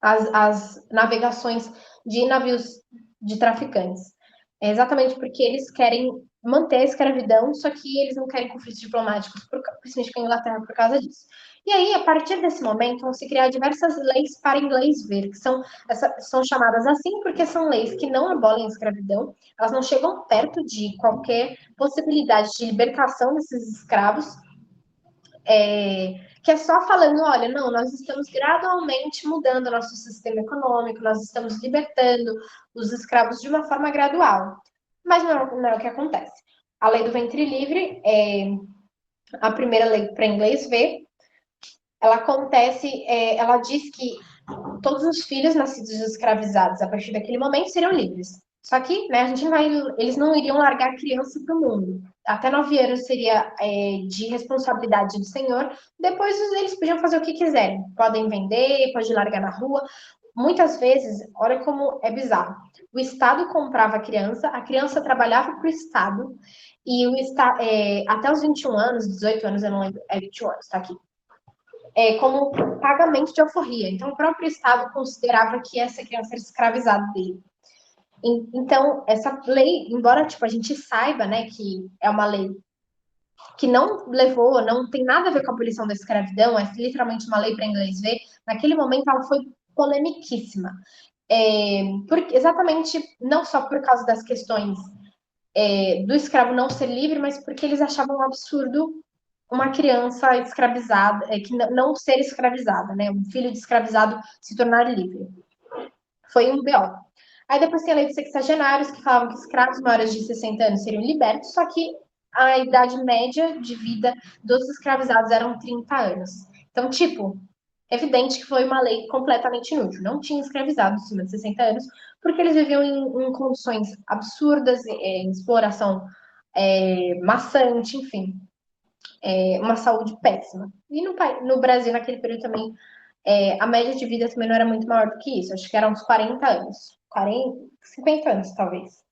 as navegações de navios de traficantes. É exatamente porque eles querem manter a escravidão, só que eles não querem conflitos diplomáticos, principalmente com a Inglaterra, por causa disso. E aí, a partir desse momento, vão se criar diversas leis para inglês ver, que são chamadas assim porque são leis que não abolem a escravidão, elas não chegam perto de qualquer possibilidade de libertação desses escravos, que é só falando, olha, não, nós estamos gradualmente mudando o nosso sistema econômico, nós estamos libertando os escravos de uma forma gradual. Mas não é o que acontece. A lei do ventre livre, a primeira lei para inglês ver, ela acontece, ela diz que todos os filhos nascidos escravizados a partir daquele momento seriam livres. Só que, né, eles não iriam largar a criança para o mundo. Até 9 anos seria de responsabilidade do senhor. Depois eles podiam fazer o que quiserem. Podem vender, pode largar na rua. Muitas vezes, olha como é bizarro. O Estado comprava a criança trabalhava para o Estado, e até os 21 anos, 18 anos, eu não lembro, 21 anos, tá aqui, como pagamento de alforria. Então, o próprio Estado considerava que essa criança era escravizada dele. Então, essa lei, embora tipo, a gente saiba, né, que é uma lei que não tem nada a ver com a abolição da escravidão, é literalmente uma lei para inglês ver, naquele momento ela foi polemiquíssima. Exatamente, não só por causa das questões do escravo não ser livre, mas porque eles achavam um absurdo uma criança escravizada, que não ser escravizada, né? Um filho de escravizado se tornar livre. Foi um BO. Aí depois tem a lei dos sexagenários, que falavam que escravos maiores de 60 anos seriam libertos, só que a idade média de vida dos escravizados eram 30 anos. Então, tipo, evidente que foi uma lei completamente inútil. Não tinha escravizados acima de 60 anos, porque eles viviam em condições absurdas, em exploração maçante, enfim, uma saúde péssima. E no Brasil, naquele período também, a média de vida também não era muito maior do que isso. Acho que eram uns 40 anos. 40, 50 anos, talvez.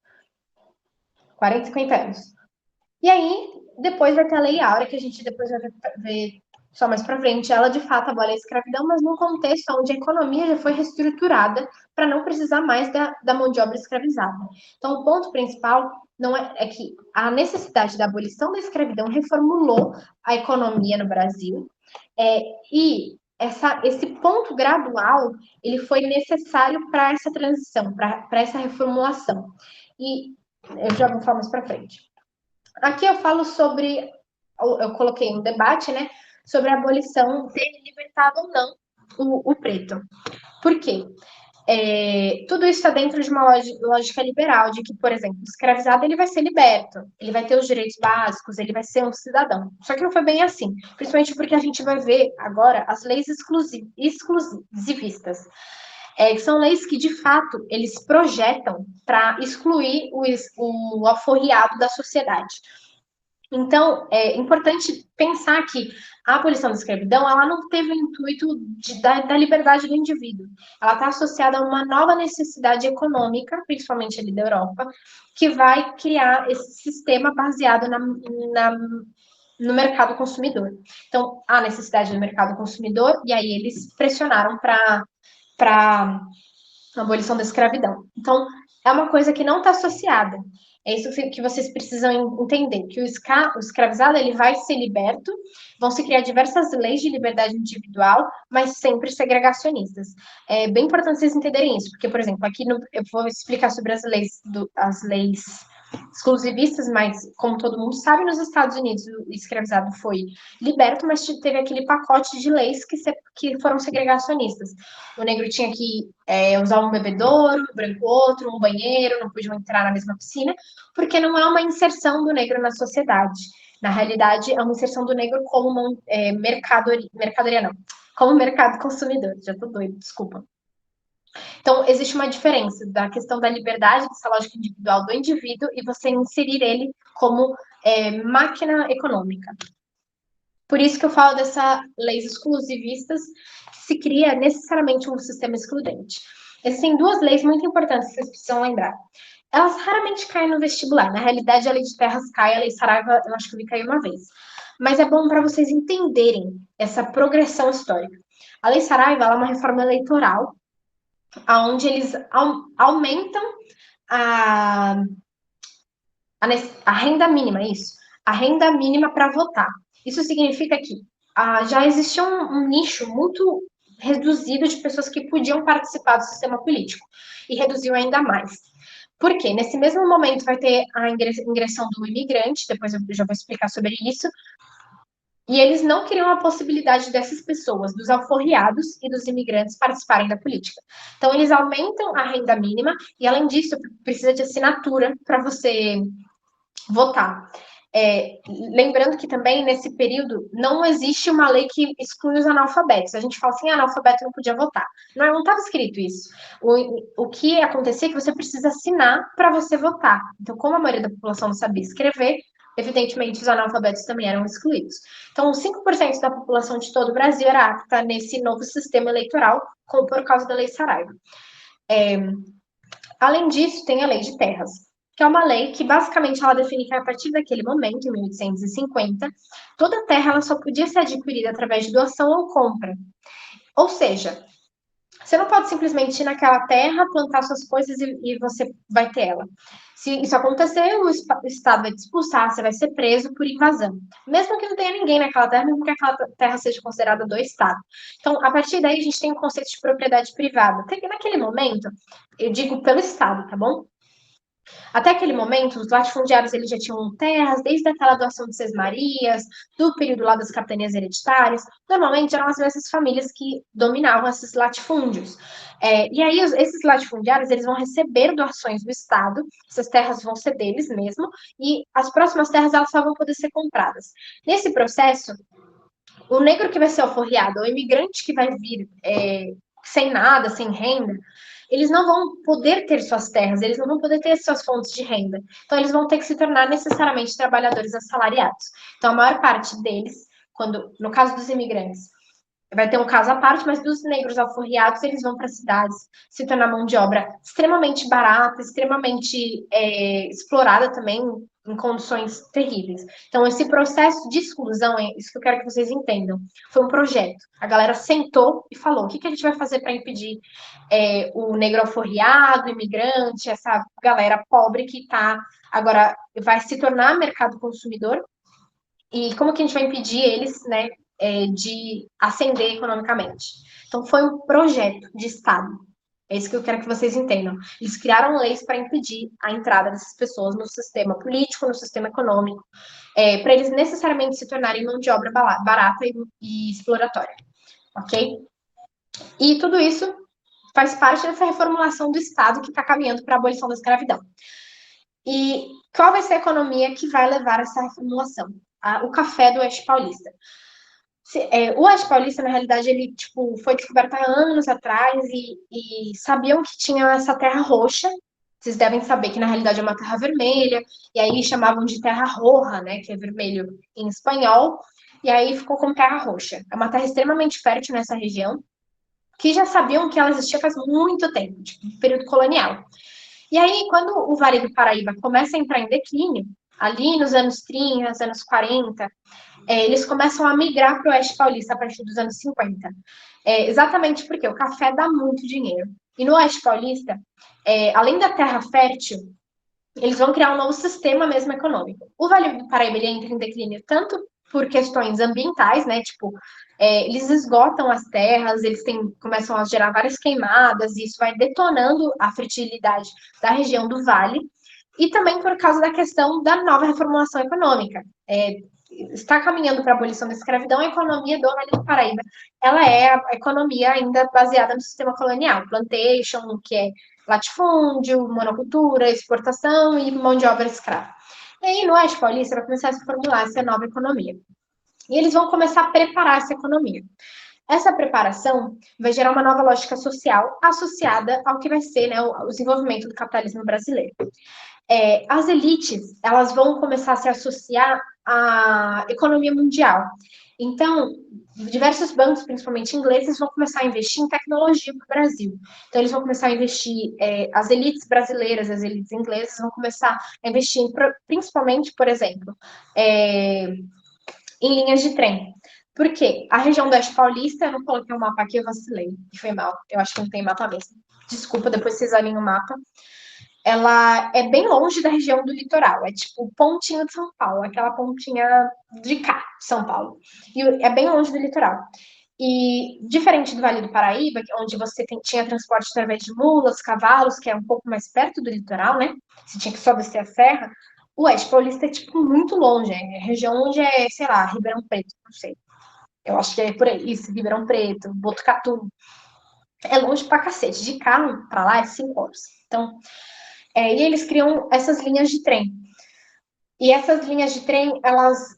40, 50 anos. E aí, depois vai ter a Lei Áurea, que a gente depois vai ver só mais para frente. Ela, de fato, abole a escravidão, mas num contexto onde a economia já foi reestruturada para não precisar mais da mão de obra escravizada. Então, o ponto principal não é que a necessidade da abolição da escravidão reformulou a economia no Brasil, e esse ponto gradual ele foi necessário para essa transição, para essa reformulação. E eu já vou falar mais para frente. Aqui eu falo sobre, eu coloquei um debate, né, sobre a abolição ter libertado ou não o preto. Por quê? Tudo isso está dentro de uma lógica liberal, de que, por exemplo, o escravizado ele vai ser liberto, ele vai ter os direitos básicos, ele vai ser um cidadão. Só que não foi bem assim, principalmente porque a gente vai ver agora as leis exclusivistas, que são leis que, de fato, eles projetam para excluir o alforriado da sociedade. Então, é importante pensar que a abolição da escravidão, ela não teve o intuito da liberdade do indivíduo. Ela está associada a uma nova necessidade econômica, principalmente ali da Europa, que vai criar esse sistema baseado no mercado consumidor. Então, há necessidade do mercado consumidor, e aí eles pressionaram para a abolição da escravidão. Então, é uma coisa que não está associada. É isso que vocês precisam entender, que o escravizado ele vai ser liberto, vão se criar diversas leis de liberdade individual, mas sempre segregacionistas. É bem importante vocês entenderem isso, porque, por exemplo, aqui eu vou explicar sobre as leis exclusivistas, mas, como todo mundo sabe, nos Estados Unidos o escravizado foi liberto, mas teve aquele pacote de leis que foram segregacionistas. O negro tinha que usar um bebedouro, o branco outro, um banheiro, não podiam entrar na mesma piscina, porque não é uma inserção do negro na sociedade. Na realidade, é uma inserção do negro como uma mercadoria, não, como mercado consumidor. Já tô doido, desculpa. Então, existe uma diferença da questão da liberdade, dessa lógica individual do indivíduo, e você inserir ele como máquina econômica. Por isso que eu falo dessas leis exclusivistas, que se cria necessariamente um sistema excludente. Existem duas leis muito importantes que vocês precisam lembrar. Elas raramente caem no vestibular. Na realidade, a lei de terras cai, a lei Saraiva, eu acho que eu vi cair uma vez. Mas é bom para vocês entenderem essa progressão histórica. A lei Saraiva é uma reforma eleitoral, onde eles aumentam a, a renda mínima, isso. A renda mínima para votar. Isso significa que já existia um nicho muito reduzido de pessoas que podiam participar do sistema político. E reduziu ainda mais. Por quê? Nesse mesmo momento vai ter a ingressão do imigrante, depois eu já vou explicar sobre isso, e eles não queriam a possibilidade dessas pessoas, dos alforriados e dos imigrantes, participarem da política. Então, eles aumentam a renda mínima e, além disso, precisa de assinatura para você votar. Lembrando que também, nesse período, não existe uma lei que exclui os analfabetos. A gente fala assim, analfabeto não podia votar. Não estava escrito isso. O que acontecia é que você precisa assinar para você votar. Então, como a maioria da população não sabia escrever, evidentemente, os analfabetos também eram excluídos. Então, 5% da população de todo o Brasil era apta nesse novo sistema eleitoral, por causa da Lei Saraiva. Além disso, tem a Lei de Terras, que é uma lei que, basicamente, ela define que, a partir daquele momento, em 1850, toda terra ela só podia ser adquirida através de doação ou compra. Ou seja, você não pode simplesmente ir naquela terra, plantar suas coisas e você vai ter ela. Se isso acontecer, o Estado vai te expulsar, você vai ser preso por invasão. Mesmo que não tenha ninguém naquela terra, mesmo que aquela terra seja considerada do Estado. Então, a partir daí, a gente tem o conceito de propriedade privada. Até que naquele momento, eu digo pelo Estado, tá bom? Até aquele momento, os latifundiários eles já tinham terras, desde aquela doação de Sesmarias, do período lá das capitanias hereditárias. Normalmente eram as mesmas famílias que dominavam esses latifúndios. E aí, esses latifundiários eles vão receber doações do Estado, essas terras vão ser deles mesmo, e as próximas terras elas só vão poder ser compradas. Nesse processo, o negro que vai ser alforriado, o imigrante que vai vir sem nada, sem renda, eles não vão poder ter suas terras, eles não vão poder ter suas fontes de renda. Então, eles vão ter que se tornar necessariamente trabalhadores assalariados. Então, a maior parte deles, no caso dos imigrantes, vai ter um caso à parte, mas dos negros alforriados, eles vão para cidades se tornar mão de obra extremamente barata, extremamente explorada também, em condições terríveis. Então, esse processo de exclusão, é isso que eu quero que vocês entendam, foi um projeto. A galera sentou e falou: o que a gente vai fazer para impedir o negro alforriado, o imigrante, essa galera pobre que agora vai se tornar mercado consumidor, e como que a gente vai impedir eles, né, de ascender economicamente. Então, foi um projeto de Estado. É isso que eu quero que vocês entendam. Eles criaram leis para impedir a entrada dessas pessoas no sistema político, no sistema econômico, para eles necessariamente se tornarem mão de obra barata e exploratória, ok? E tudo isso faz parte dessa reformulação do Estado que está caminhando para a abolição da escravidão. E qual vai ser a economia que vai levar essa reformulação? O café do Oeste Paulista. O Oeste Paulista, na realidade, ele foi descoberto há anos atrás e sabiam que tinha essa terra roxa. Vocês devem saber que, na realidade, é uma terra vermelha, e aí chamavam de terra roja, né, que é vermelho em espanhol, e aí ficou como terra roxa. É uma terra extremamente fértil nessa região, que já sabiam que ela existia faz muito tempo, tipo, período colonial. E aí, quando o Vale do Paraíba começa a entrar em declínio, ali nos anos 30, anos 40, eles começam a migrar para o Oeste Paulista a partir dos anos 50. Exatamente porque o café dá muito dinheiro. E no Oeste Paulista, além da terra fértil, eles vão criar um novo sistema mesmo econômico. O Vale do Paraíba ele entra em declínio tanto por questões ambientais, né? Tipo, eles esgotam as terras, começam a gerar várias queimadas, e isso vai detonando a fertilidade da região do vale, e também por causa da questão da nova reformulação econômica. Está caminhando para a abolição da escravidão, a economia do Vale do Paraíba, ela é a economia ainda baseada no sistema colonial, plantation, que é latifúndio, monocultura, exportação e mão de obra escrava. E aí, no Oeste Paulista, vai começar a se formular essa nova economia. E eles vão começar a preparar essa economia. Essa preparação vai gerar uma nova lógica social associada ao que vai ser, né, o desenvolvimento do capitalismo brasileiro. As elites, elas vão começar a se associar à economia mundial. Então, diversos bancos, principalmente ingleses, vão começar a investir em tecnologia para o Brasil. Então, eles vão começar a investir, as elites brasileiras, as elites inglesas, vão começar a investir, principalmente, por exemplo, em linhas de trem. Por quê? A região do Oeste Paulista, eu não coloquei o mapa aqui, eu vacilei, foi mal. Eu acho que não tem mapa mesmo. Desculpa, depois vocês olhem o mapa. Ela é bem longe da região do litoral, é tipo o pontinho de São Paulo, aquela pontinha de cá, São Paulo. E é bem longe do litoral. E diferente do Vale do Paraíba, onde você tinha transporte através de mulas, cavalos, que é um pouco mais perto do litoral, né? Você tinha que só descer a serra. O Oeste Paulista é, tipo, muito longe. É região onde é, sei lá, Ribeirão Preto, não sei. Eu acho que é por aí, isso, Ribeirão Preto, Botucatu. É longe pra cacete. De carro pra lá é 5 horas. Então, e eles criam essas linhas de trem. E essas linhas de trem, elas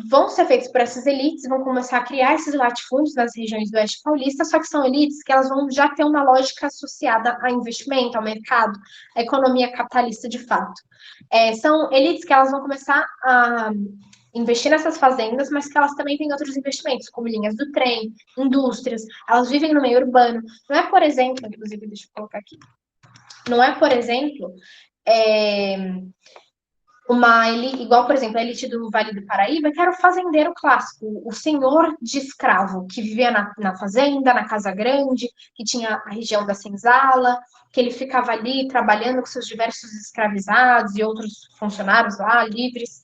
vão ser feitas por essas elites, vão começar a criar esses latifúndios nas regiões do Oeste Paulista, só que são elites que elas vão já ter uma lógica associada a investimento, ao mercado, à economia capitalista de fato. São elites que elas vão começar a investir nessas fazendas, mas que elas também têm outros investimentos, como linhas do trem, indústrias, elas vivem no meio urbano. Não é, por exemplo, inclusive, deixa eu colocar aqui, não é, por exemplo, uma elite, igual, por exemplo, a elite do Vale do Paraíba, que era o fazendeiro clássico, o senhor de escravo, que vivia na fazenda, na casa grande, que tinha a região da senzala, que ele ficava ali trabalhando com seus diversos escravizados e outros funcionários lá, livres,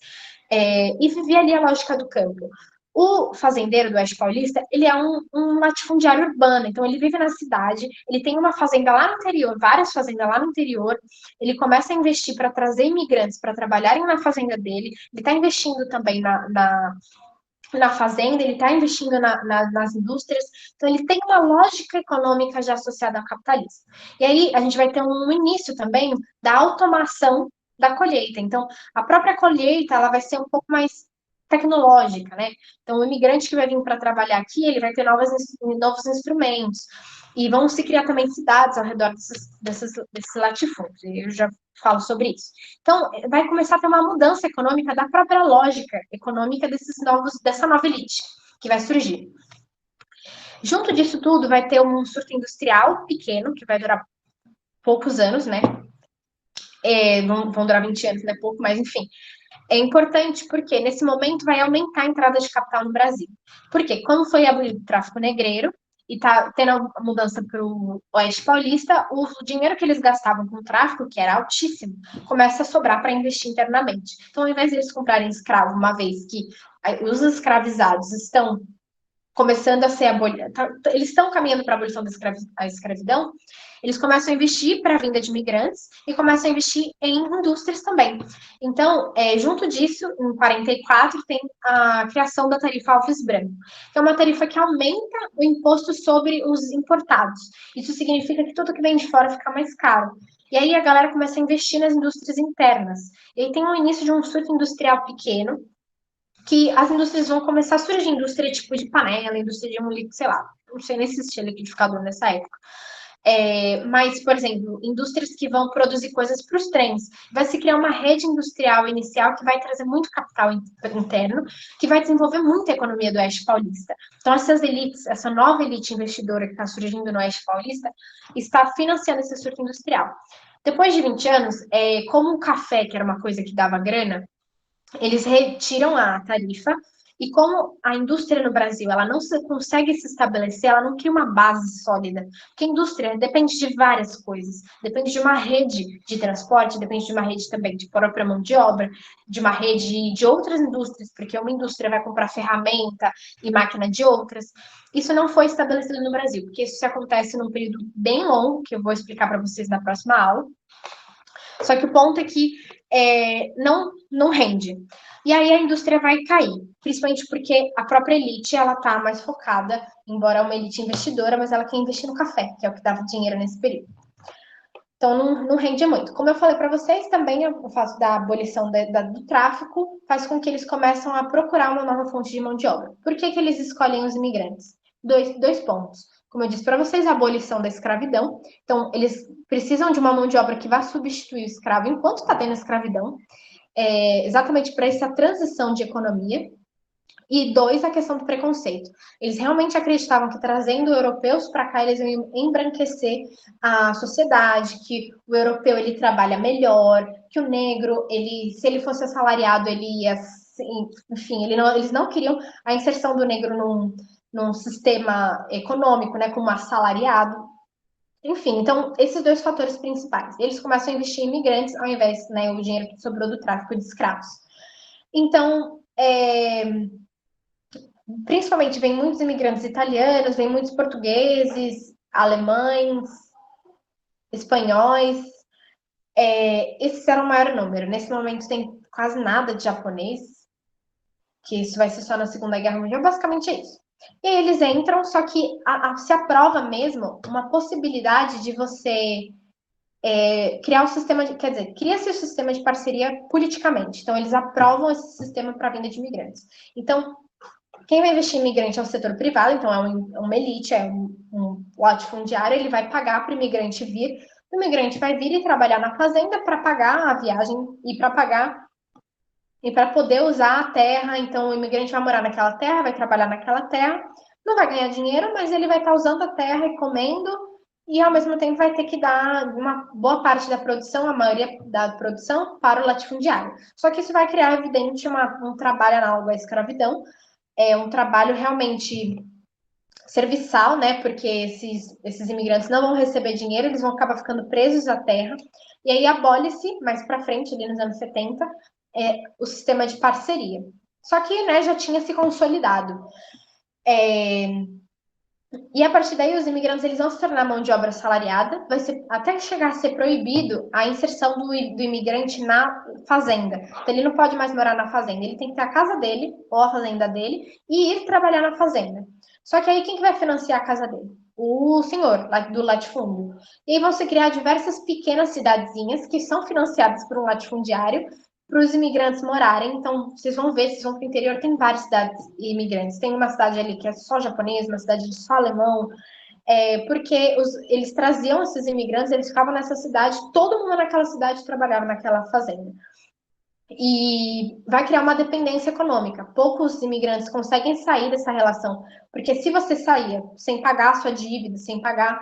e vivia ali a lógica do campo. O fazendeiro do Oeste Paulista, ele é um latifundiário urbano, então ele vive na cidade, ele tem uma fazenda lá no interior, várias fazendas lá no interior, ele começa a investir para trazer imigrantes para trabalharem na fazenda dele, ele está investindo também na fazenda, ele está investindo nas indústrias, então ele tem uma lógica econômica já associada ao capitalismo. E aí a gente vai ter um início também da automação da colheita, então a própria colheita ela vai ser um pouco mais tecnológica, né? Então, o imigrante que vai vir para trabalhar aqui, ele vai ter novos instrumentos. E vão se criar também cidades ao redor desses latifúndios. E eu já falo sobre isso. Então, vai começar a ter uma mudança econômica da própria lógica econômica dessa nova elite que vai surgir. Junto disso tudo, vai ter um surto industrial pequeno, que vai durar poucos anos, né? vão durar 20 anos, não é pouco, mas enfim. É importante porque nesse momento vai aumentar a entrada de capital no Brasil. Porque quando foi abolido o tráfico negreiro e está tendo a mudança para o Oeste Paulista, o dinheiro que eles gastavam com o tráfico, que era altíssimo, começa a sobrar para investir internamente. Então, ao invés de eles comprarem escravo, uma vez que os escravizados estão começando a ser abolidos, eles estão caminhando para a abolição da escravidão, eles começam a investir para a vinda de imigrantes e começam a investir em indústrias também. Então, junto disso, em 44, tem a criação da tarifa Alves Branco, que é uma tarifa que aumenta o imposto sobre os importados. Isso significa que tudo que vem de fora fica mais caro. E aí a galera começa a investir nas indústrias internas. E aí tem o início de um surto industrial pequeno, que as indústrias vão começar a surgir, indústria tipo de panela, indústria de sei lá, não sei nem se existia liquidificador nessa época. Mas, por exemplo, indústrias que vão produzir coisas para os trens. Vai se criar uma rede industrial inicial que vai trazer muito capital interno, que vai desenvolver muito a economia do Oeste Paulista. Então, essas elites, essa nova elite investidora que está surgindo no Oeste Paulista, está financiando esse surto industrial. Depois de 20 anos, como o café, que era uma coisa que dava grana, eles retiram a tarifa e como a indústria no Brasil ela não consegue se estabelecer, ela não cria uma base sólida, porque a indústria depende de várias coisas, depende de uma rede de transporte, depende de uma rede também de própria mão de obra, de uma rede de outras indústrias, porque uma indústria vai comprar ferramenta e máquina de outras. Isso não foi estabelecido no Brasil, porque isso acontece num período bem longo, que eu vou explicar para vocês na próxima aula. Só que o ponto é que não rende. E aí a indústria vai cair, principalmente porque a própria elite ela está mais focada, embora uma elite investidora, mas ela quer investir no café, que é o que dava dinheiro nesse período. Então não rende muito. Como eu falei para vocês, também o fato da abolição do tráfico faz com que eles começam a procurar uma nova fonte de mão de obra. Por que eles escolhem os imigrantes? Dois pontos. Como eu disse para vocês, a abolição da escravidão. Então, eles precisam de uma mão de obra que vá substituir o escravo enquanto está tendo escravidão, exatamente para essa transição de economia. E dois, a questão do preconceito. Eles realmente acreditavam que trazendo europeus para cá, eles iam embranquecer a sociedade, que o europeu ele trabalha melhor, que o negro, se ele fosse assalariado, ele ia, enfim, eles não queriam a inserção do negro num sistema econômico, né, como assalariado. Enfim, então, esses dois fatores principais. Eles começam a investir em imigrantes ao invés, né, o dinheiro que sobrou do tráfico de escravos. Então, principalmente vem muitos imigrantes italianos, vem muitos portugueses, alemães, espanhóis. Esses eram o maior número. Nesse momento tem quase nada de japonês, que isso vai ser só na Segunda Guerra Mundial. Basicamente é isso. E aí eles entram, só que se aprova mesmo uma possibilidade de você criar um sistema de, quer dizer, cria-se o sistema de parceria politicamente. Então, eles aprovam esse sistema para a vinda de imigrantes. Então, quem vai investir em imigrante é o setor privado, então é uma elite, é um latifundiário, ele vai pagar para o imigrante vir, o imigrante vai vir e trabalhar na fazenda para pagar a viagem e para pagar e para poder usar a terra. Então o imigrante vai morar naquela terra, vai trabalhar naquela terra, não vai ganhar dinheiro, mas ele vai estar usando a terra e comendo e ao mesmo tempo vai ter que dar uma boa parte da produção, a maioria da produção, para o latifundiário. Só que isso vai criar, evidente, um trabalho análogo à escravidão, um trabalho realmente serviçal, né? Porque esses imigrantes não vão receber dinheiro, eles vão acabar ficando presos à terra. E aí abole-se, mais para frente, ali nos anos 70, o sistema de parceria. Só que né, já tinha se consolidado. E a partir daí, os imigrantes eles vão se tornar mão de obra assalariada, até chegar a ser proibido a inserção do imigrante na fazenda. Então, ele não pode mais morar na fazenda, ele tem que ter a casa dele, ou a fazenda dele, e ir trabalhar na fazenda. Só que aí, quem que vai financiar a casa dele? O senhor do latifúndio. E aí vão se criar diversas pequenas cidadezinhas que são financiadas por um latifundiário, para os imigrantes morarem. Então, vocês vão ver, vocês vão para o interior, tem várias cidades imigrantes. Tem uma cidade ali que é só japonês, uma cidade só alemão, porque eles traziam esses imigrantes, eles ficavam nessa cidade, todo mundo naquela cidade trabalhava naquela fazenda. E vai criar uma dependência econômica. Poucos imigrantes conseguem sair dessa relação, porque se você saía sem pagar a sua dívida, sem pagar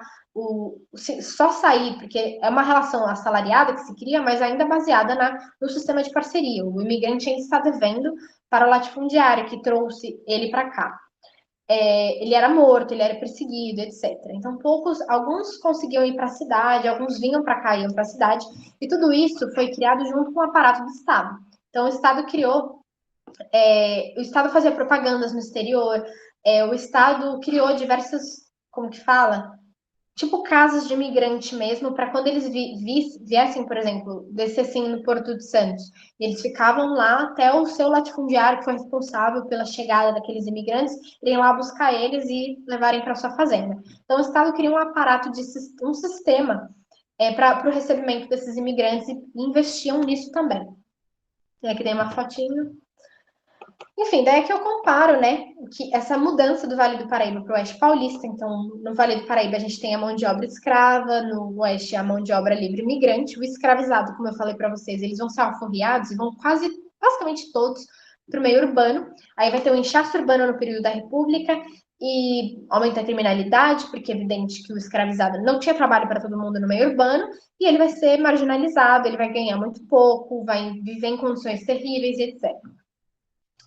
só sair, porque é uma relação assalariada que se cria, mas ainda baseada no sistema de parceria. O imigrante ainda está devendo para o latifundiário que trouxe ele para cá. Ele era morto, ele era perseguido, etc. Então, alguns conseguiam ir para a cidade, alguns vinham para cá, iam para a cidade, e tudo isso foi criado junto com o aparato do Estado. Então, o Estado o Estado fazia propagandas no exterior, o Estado criou diversas, como que fala? Tipo casas de imigrante mesmo, para quando eles viessem, por exemplo, descessem no Porto de Santos, e eles ficavam lá até o seu latifundiário, que foi responsável pela chegada daqueles imigrantes, irem lá buscar eles e levarem para sua fazenda. Então, o Estado cria um aparato, um sistema para o recebimento desses imigrantes e investiam nisso também. E aqui tem uma fotinho. Enfim, daí é que eu comparo, né, que essa mudança do Vale do Paraíba para o Oeste Paulista. Então, no Vale do Paraíba a gente tem a mão de obra escrava, no Oeste a mão de obra livre imigrante. O escravizado, como eu falei para vocês, eles vão ser alforriados e vão basicamente todos para o meio urbano. Aí vai ter um inchaço urbano no período da República e aumenta a criminalidade, porque é evidente que o escravizado não tinha trabalho para todo mundo no meio urbano, e ele vai ser marginalizado, ele vai ganhar muito pouco, vai viver em condições terríveis, etc.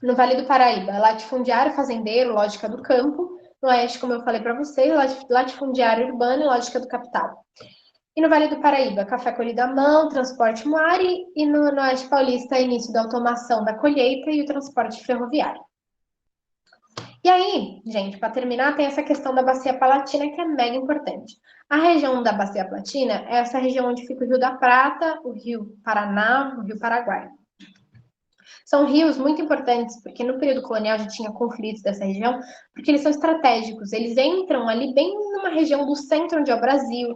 No Vale do Paraíba, latifundiário, fazendeiro, lógica do campo. No Oeste, como eu falei para vocês, latifundiário urbano e lógica do capital. E no Vale do Paraíba, café colhido à mão, transporte no ar, e no Oeste Paulista, início da automação da colheita e o transporte ferroviário. E aí, gente, para terminar, tem essa questão da Bacia Palatina, que é mega importante. A região da Bacia Palatina é essa região onde fica o Rio da Prata, o Rio Paraná, o Rio Paraguai. São rios muito importantes, porque no período colonial já tinha conflitos dessa região, porque eles são estratégicos, eles entram ali bem numa região do centro onde é o Brasil,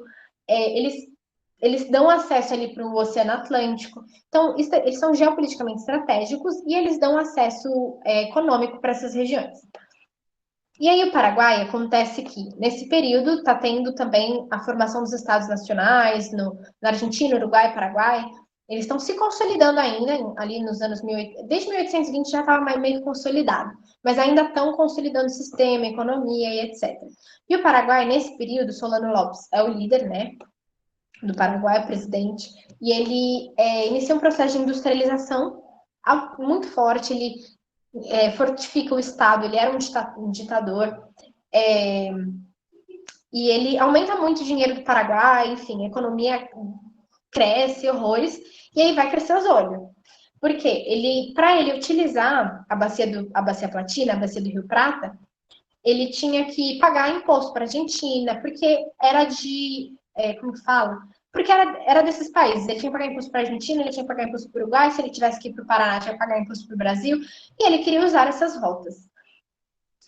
eles dão acesso ali para o Oceano Atlântico, então eles são geopoliticamente estratégicos e eles dão acesso econômico para essas regiões. E aí o Paraguai acontece que, nesse período, está tendo também a formação dos estados nacionais, na Argentina, Uruguai, Paraguai. Eles estão se consolidando ainda, ali nos anos 1800, desde 1820 já estava meio consolidado, mas ainda estão consolidando o sistema, economia e etc. E o Paraguai, nesse período, Solano Lopes é o líder, né, do Paraguai, presidente, e ele inicia um processo de industrialização muito forte, ele fortifica o Estado, ele era um ditador, e ele aumenta muito o dinheiro do Paraguai, enfim, a economia cresce horrores, e aí vai crescer os olhos. Porque para ele utilizar a bacia Platina, a bacia do Rio Prata, ele tinha que pagar imposto para a Argentina, porque era como fala? Porque era desses países. Ele tinha que pagar imposto para a Argentina, ele tinha que pagar imposto para o Uruguai, se ele tivesse que ir para o Paraná, tinha que pagar imposto para o Brasil, e ele queria usar essas rotas.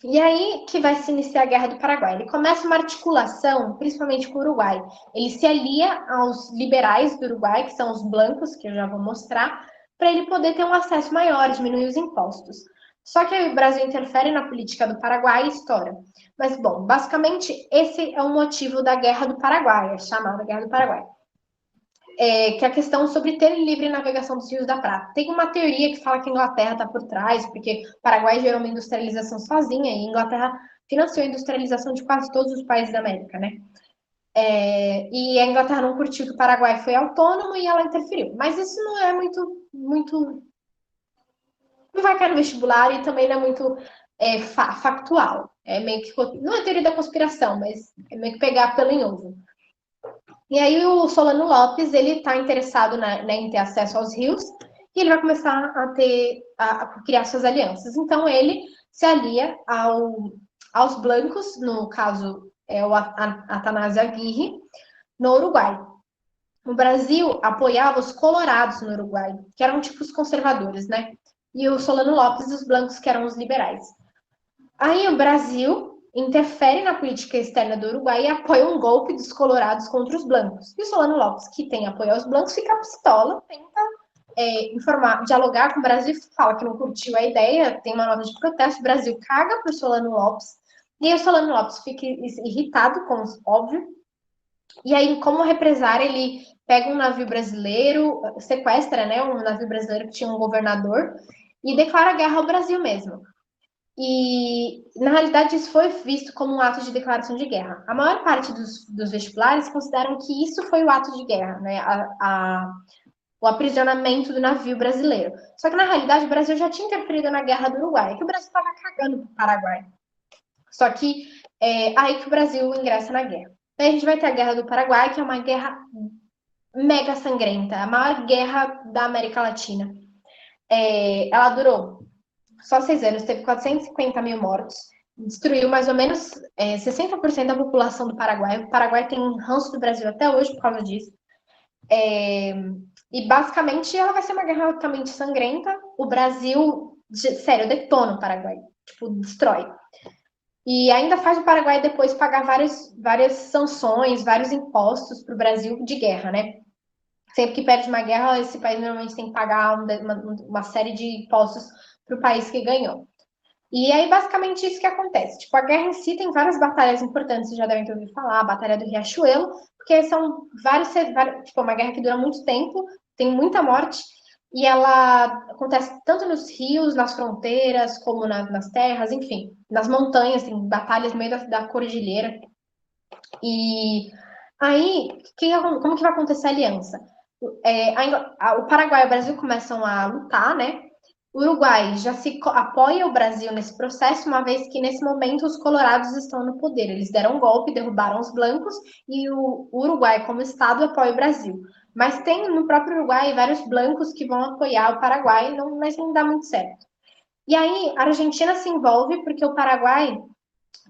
E aí que vai se iniciar a Guerra do Paraguai. Ele começa uma articulação, principalmente com o Uruguai. Ele se alia aos liberais do Uruguai, que são os blancos, que eu já vou mostrar, para ele poder ter um acesso maior, diminuir os impostos. Só que aí o Brasil interfere na política do Paraguai e estoura. Mas, bom, basicamente, esse é o motivo da Guerra do Paraguai, é chamada Guerra do Paraguai. Que é a questão sobre ter livre navegação dos rios da Prata. Tem uma teoria que fala que a Inglaterra está por trás, porque o Paraguai gerou uma industrialização sozinha, e a Inglaterra financiou a industrialização de quase todos os países da América, né? E a Inglaterra não curtiu que o Paraguai foi autônomo e ela interferiu. Mas isso não é muito não vai cair no vestibular e também não é muito factual. É meio que, não é teoria da conspiração, mas é meio que pegar pelo em ovo. E aí o Solano Lopes, ele está interessado em ter acesso aos rios e ele vai começar a criar suas alianças. Então ele se alia aos blancos, no caso é o Atanásio Aguirre, no Uruguai. O Brasil apoiava os colorados no Uruguai, que eram tipo os conservadores, né? E o Solano Lopes, os blancos, que eram os liberais. Aí o Brasil interfere na política externa do Uruguai e apoia um golpe dos colorados contra os blancos. E o Solano Lopes, que tem apoio aos blancos, fica pistola, tenta dialogar com o Brasil, fala que não curtiu a ideia, tem uma nota de protesto, o Brasil caga para o Solano Lopes, e aí o Solano Lopes fica irritado, óbvio, e aí, como represária, ele pega um navio brasileiro, sequestra, né, um navio brasileiro que tinha um governador, e declara guerra ao Brasil mesmo. E, na realidade, isso foi visto como um ato de declaração de guerra. A maior parte dos vestibulares consideram que isso foi o ato de guerra, né? O aprisionamento do navio brasileiro. Só que, na realidade, o Brasil já tinha interferido na guerra do Uruguai, que o Brasil estava cagando para o Paraguai. Só que é aí que o Brasil ingressa na guerra. Aí a gente vai ter a Guerra do Paraguai, que é uma guerra mega sangrenta, a maior guerra da América Latina. Ela durou só 6 anos, teve 450 mil mortos, destruiu mais ou menos 60% da população do Paraguai. O Paraguai tem ranço do Brasil até hoje por causa disso. E basicamente ela vai ser uma guerra altamente sangrenta. O Brasil, sério, detona o Paraguai, tipo, destrói. E ainda faz o Paraguai depois pagar várias sanções, vários impostos para o Brasil de guerra, né? Sempre que perde uma guerra, esse país normalmente tem que pagar uma série de impostos para o país que ganhou. E aí, basicamente, isso que acontece. Tipo, a guerra em si tem várias batalhas importantes, vocês já devem ter ouvido falar, a Batalha do Riachuelo, porque são tipo, uma guerra que dura muito tempo, tem muita morte, e ela acontece tanto nos rios, nas fronteiras, como nas terras, enfim, nas montanhas, tem batalhas no meio da cordilheira. E aí, como que vai acontecer a aliança? O Paraguai e o Brasil começam a lutar, né? O Uruguai já apoia o Brasil nesse processo, uma vez que nesse momento os colorados estão no poder. Eles deram um golpe, derrubaram os blancos e o Uruguai, como Estado, apoia o Brasil. Mas tem no próprio Uruguai vários blancos que vão apoiar o Paraguai, mas não dá muito certo. E aí a Argentina se envolve porque o Paraguai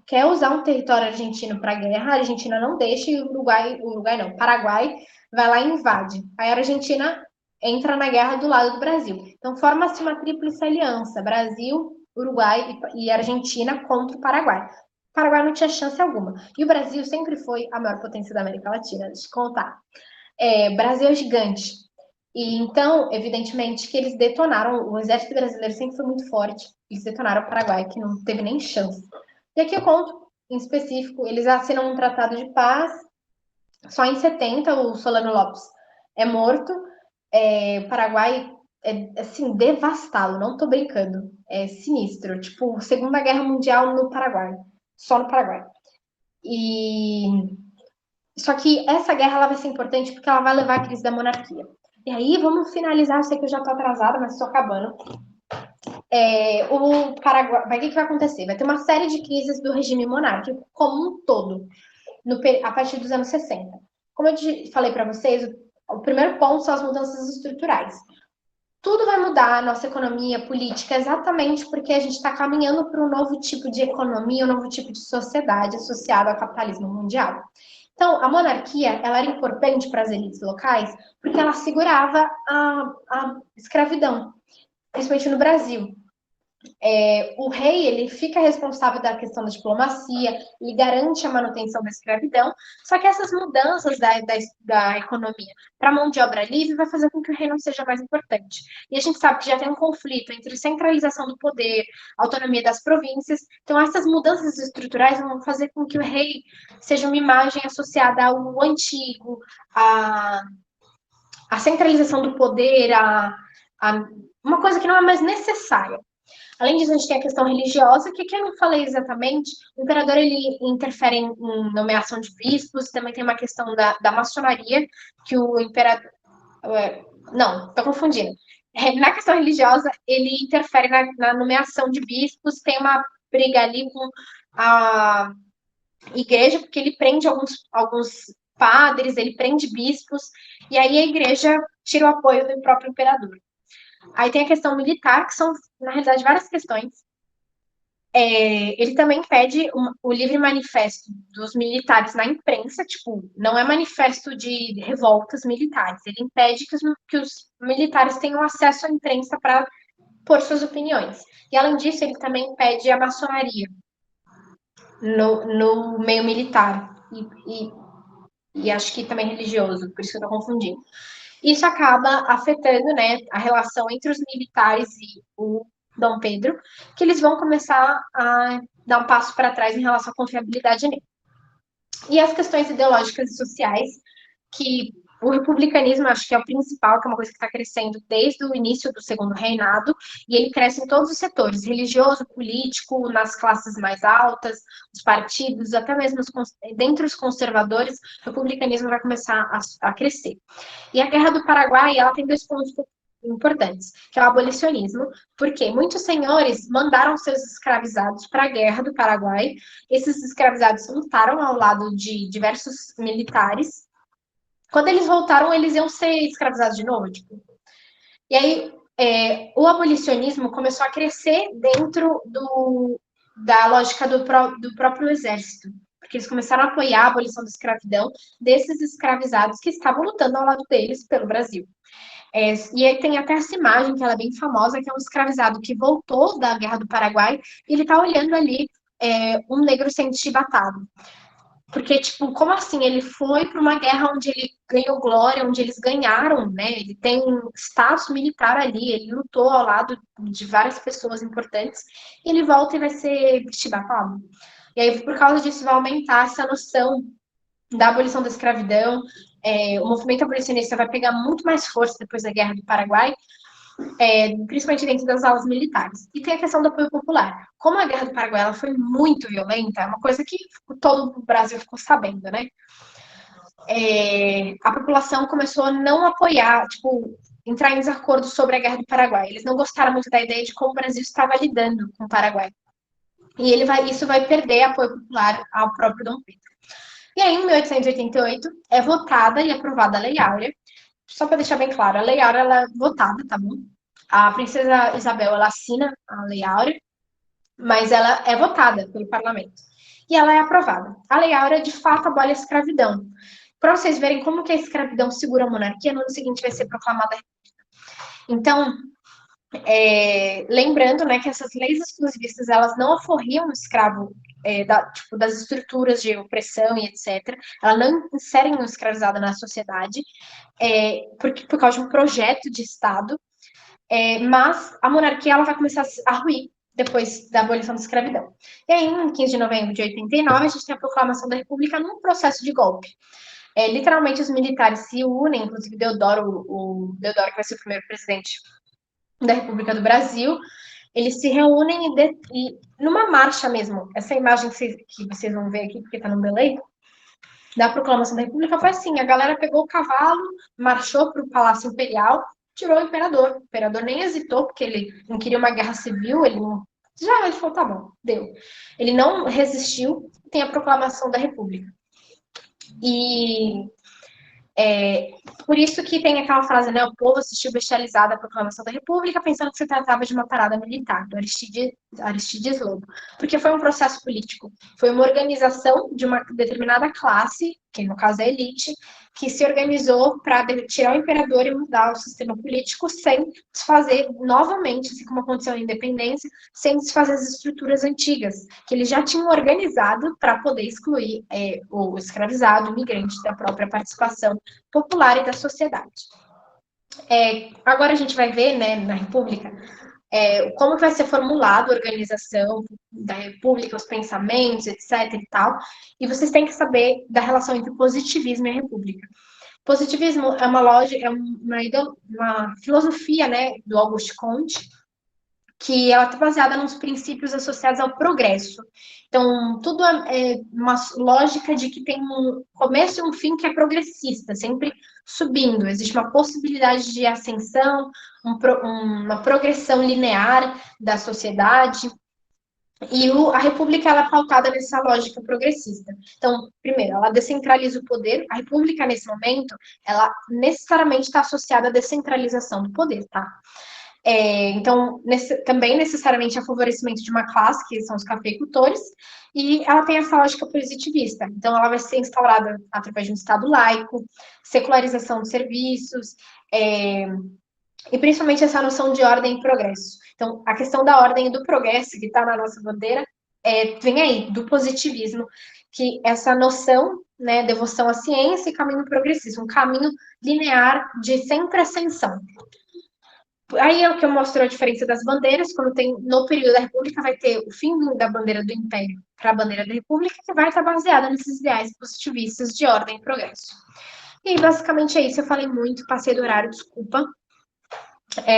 quer usar um território argentino para guerra, a Argentina não deixa e o Uruguai não, o Paraguai vai lá e invade. Aí a Argentina entra na guerra do lado do Brasil. Então forma-se uma tríplice aliança: Brasil, Uruguai e Argentina contra o Paraguai. O Paraguai não tinha chance alguma. E o Brasil sempre foi a maior potência da América Latina, deixa eu contar. O Brasil é gigante. E então, evidentemente, que eles detonaram, o exército brasileiro sempre foi muito forte, eles detonaram o Paraguai, que não teve nem chance. E aqui eu conto, em específico, eles assinam um tratado de paz, só em 70 o Solano Lopes é morto, o Paraguai é, assim, devastado, não tô brincando, é sinistro, tipo, Segunda Guerra Mundial no Paraguai, só no Paraguai. E só que essa guerra ela vai ser importante porque ela vai levar à crise da monarquia. E aí, vamos finalizar, eu sei que eu já tô atrasada, mas estou acabando. O Paraguai, o que vai acontecer? Vai ter uma série de crises do regime monárquico como um todo, a partir dos anos 60. Como eu falei para vocês, o primeiro ponto são as mudanças estruturais. Tudo vai mudar a nossa economia política exatamente porque a gente está caminhando para um novo tipo de economia, um novo tipo de sociedade associado ao capitalismo mundial. Então, a monarquia ela era importante para as elites locais porque ela segurava a escravidão, principalmente no Brasil. O rei ele fica responsável da questão da diplomacia, ele garante a manutenção da escravidão, só que essas mudanças da economia para a mão de obra livre vai fazer com que o rei não seja mais importante. E a gente sabe que já tem um conflito entre centralização do poder, autonomia das províncias, então essas mudanças estruturais vão fazer com que o rei seja uma imagem associada ao antigo, à centralização do poder, a uma coisa que não é mais necessária. Além disso, a gente tem a questão religiosa, que eu não falei exatamente. O imperador ele interfere em nomeação de bispos, também tem uma questão da maçonaria, que o imperador. Não, estou confundindo. Na questão religiosa, ele interfere na nomeação de bispos, tem uma briga ali com a igreja, porque ele prende alguns padres, ele prende bispos, e aí a igreja tira o apoio do próprio imperador. Aí tem a questão militar, que são, na realidade, várias questões. Ele também pede o livre manifesto dos militares na imprensa, tipo, não é manifesto de revoltas militares, ele impede que os militares tenham acesso à imprensa para pôr suas opiniões. E, além disso, ele também pede a maçonaria no meio militar e acho que também religioso, por isso que eu estou confundindo. Isso acaba afetando, né, a relação entre os militares e o Dom Pedro, que eles vão começar a dar um passo para trás em relação à confiabilidade nele. E as questões ideológicas e sociais, que o republicanismo, acho que é o principal, que é uma coisa que está crescendo desde o início do segundo reinado, e ele cresce em todos os setores, religioso, político, nas classes mais altas, os partidos, até mesmo dentre os conservadores, o republicanismo vai começar a crescer. E a Guerra do Paraguai, ela tem dois pontos importantes, que é o abolicionismo, porque muitos senhores mandaram seus escravizados para a Guerra do Paraguai. Esses escravizados lutaram ao lado de diversos militares. Quando eles voltaram, eles iam ser escravizados de novo, tipo. E aí, o abolicionismo começou a crescer dentro da lógica do próprio exército, porque eles começaram a apoiar a abolição da escravidão desses escravizados que estavam lutando ao lado deles pelo Brasil. E aí tem até essa imagem, que ela é bem famosa, que é um escravizado que voltou da Guerra do Paraguai, e ele está olhando ali um negro sendo chibatado. Porque, tipo, como assim? Ele foi para uma guerra onde ele ganhou glória, onde eles ganharam, né? Ele tem status militar ali, ele lutou ao lado de várias pessoas importantes, e ele volta e vai ser chibatado. E aí, por causa disso, vai aumentar essa noção da abolição da escravidão. O movimento abolicionista vai pegar muito mais força depois da Guerra do Paraguai, principalmente dentro das aulas militares. E tem a questão do apoio popular. Como a Guerra do Paraguai ela foi muito violenta, é uma coisa que todo o Brasil ficou sabendo, né? A população começou a não apoiar, tipo, entrar em desacordo sobre a Guerra do Paraguai. Eles não gostaram muito da ideia de como o Brasil estava lidando com o Paraguai. E isso vai perder apoio popular ao próprio Dom Pedro. E aí, em 1888, é votada e aprovada a Lei Áurea. Só para deixar bem claro, a Lei Áurea ela é votada, tá bom? A princesa Isabel ela assina a Lei Áurea, mas ela é votada pelo parlamento. E ela é aprovada. A Lei Áurea, de fato, abole a escravidão. Para vocês verem como que a escravidão segura a monarquia, no ano seguinte vai ser proclamada a república. Então, lembrando, né, que essas leis exclusivistas, elas não aforriam o escravo das estruturas de opressão e etc. Elas não inserem o escravizado na sociedade, por causa de um projeto de Estado, mas a monarquia ela vai começar a ruir depois da abolição da escravidão. E aí, em 15 de novembro de 89, a gente tem a proclamação da República num processo de golpe. Literalmente, os militares se unem, inclusive o Deodoro, que vai ser o primeiro presidente da República do Brasil, eles se reúnem e numa marcha mesmo, essa imagem que vocês vão ver aqui, porque está no delay, da proclamação da República foi assim, a galera pegou o cavalo, marchou para o Palácio Imperial, tirou o imperador. O imperador nem hesitou, porque ele não queria uma guerra civil, ele falou, tá bom, deu. Ele não resistiu, tem a proclamação da República. E por isso que tem aquela frase, né? O povo assistiu bestializado à proclamação da República, pensando que se tratava de uma parada militar, do Aristides Lobo. Porque foi um processo político. Foi uma organização de uma determinada classe, que no caso é a elite, que se organizou para tirar o imperador e mudar o sistema político sem desfazer novamente, assim como aconteceu na independência, sem desfazer as estruturas antigas, que eles já tinham organizado para poder excluir o escravizado, o migrante da própria participação popular e da sociedade. Agora a gente vai ver, né, na República, como vai ser formulada a organização da República, os pensamentos, etc. e tal. E vocês têm que saber da relação entre o positivismo e a República. Positivismo é uma filosofia, né, do Auguste Comte, que ela está baseada nos princípios associados ao progresso. Então, tudo é uma lógica de que tem um começo e um fim que é progressista, sempre subindo. Existe uma possibilidade de ascensão, uma progressão linear da sociedade. E a República ela é pautada nessa lógica progressista. Então, primeiro, ela descentraliza o poder. A República, nesse momento, ela necessariamente está associada à descentralização do poder, tá? Então, também necessariamente a favorecimento de uma classe, que são os cafeicultores, e ela tem essa lógica positivista. Então, ela vai ser instaurada através de um Estado laico, secularização de serviços, e principalmente essa noção de ordem e progresso. Então, a questão da ordem e do progresso, que está na nossa bandeira, vem aí, do positivismo, que essa noção, né, devoção à ciência e caminho progressista, um caminho linear de sempre ascensão. Aí é o que eu mostro a diferença das bandeiras, quando tem, no período da República, vai ter o fim da bandeira do Império para a bandeira da República, que vai estar baseada nesses ideais positivistas de ordem e progresso. E aí, basicamente é isso. Eu falei muito, passei do horário, desculpa.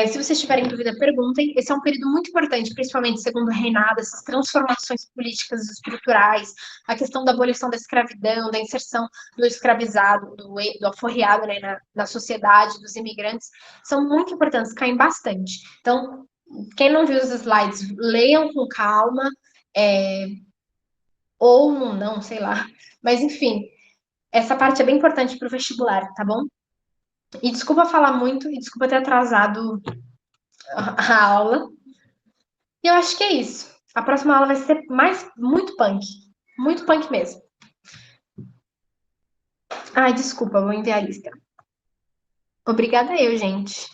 Se vocês tiverem dúvida, perguntem. Esse é um período muito importante, principalmente segundo o reinado, essas transformações políticas e estruturais, a questão da abolição da escravidão, da inserção do escravizado, do aforreado, né, na sociedade, dos imigrantes, são muito importantes, caem bastante. Então, quem não viu os slides, leiam com calma, é, ou não, sei lá. Mas, enfim, essa parte é bem importante para o vestibular, tá bom? E desculpa falar muito, e desculpa ter atrasado a aula. E eu acho que é isso. A próxima aula vai ser mais muito punk. Muito punk mesmo. Ai, desculpa, vou enviar a lista. Obrigada eu, gente,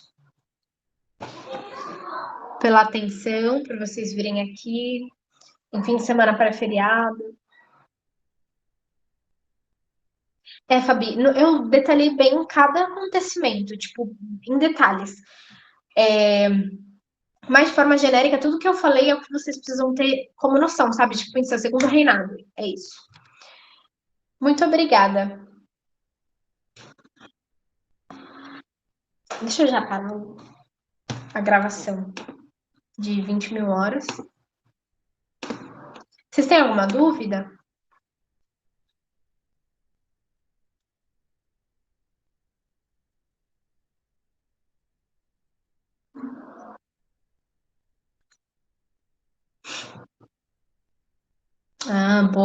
pela atenção, por vocês virem aqui. Em fim de semana pré-feriado. Fabi, eu detalhei bem cada acontecimento, tipo, em detalhes. Mas de forma genérica, tudo que eu falei é o que vocês precisam ter como noção, sabe? Tipo, pensar segundo reinado. É isso. Muito obrigada. Deixa eu já parar a gravação de 20 mil horas. Vocês têm alguma dúvida? Ah, boa.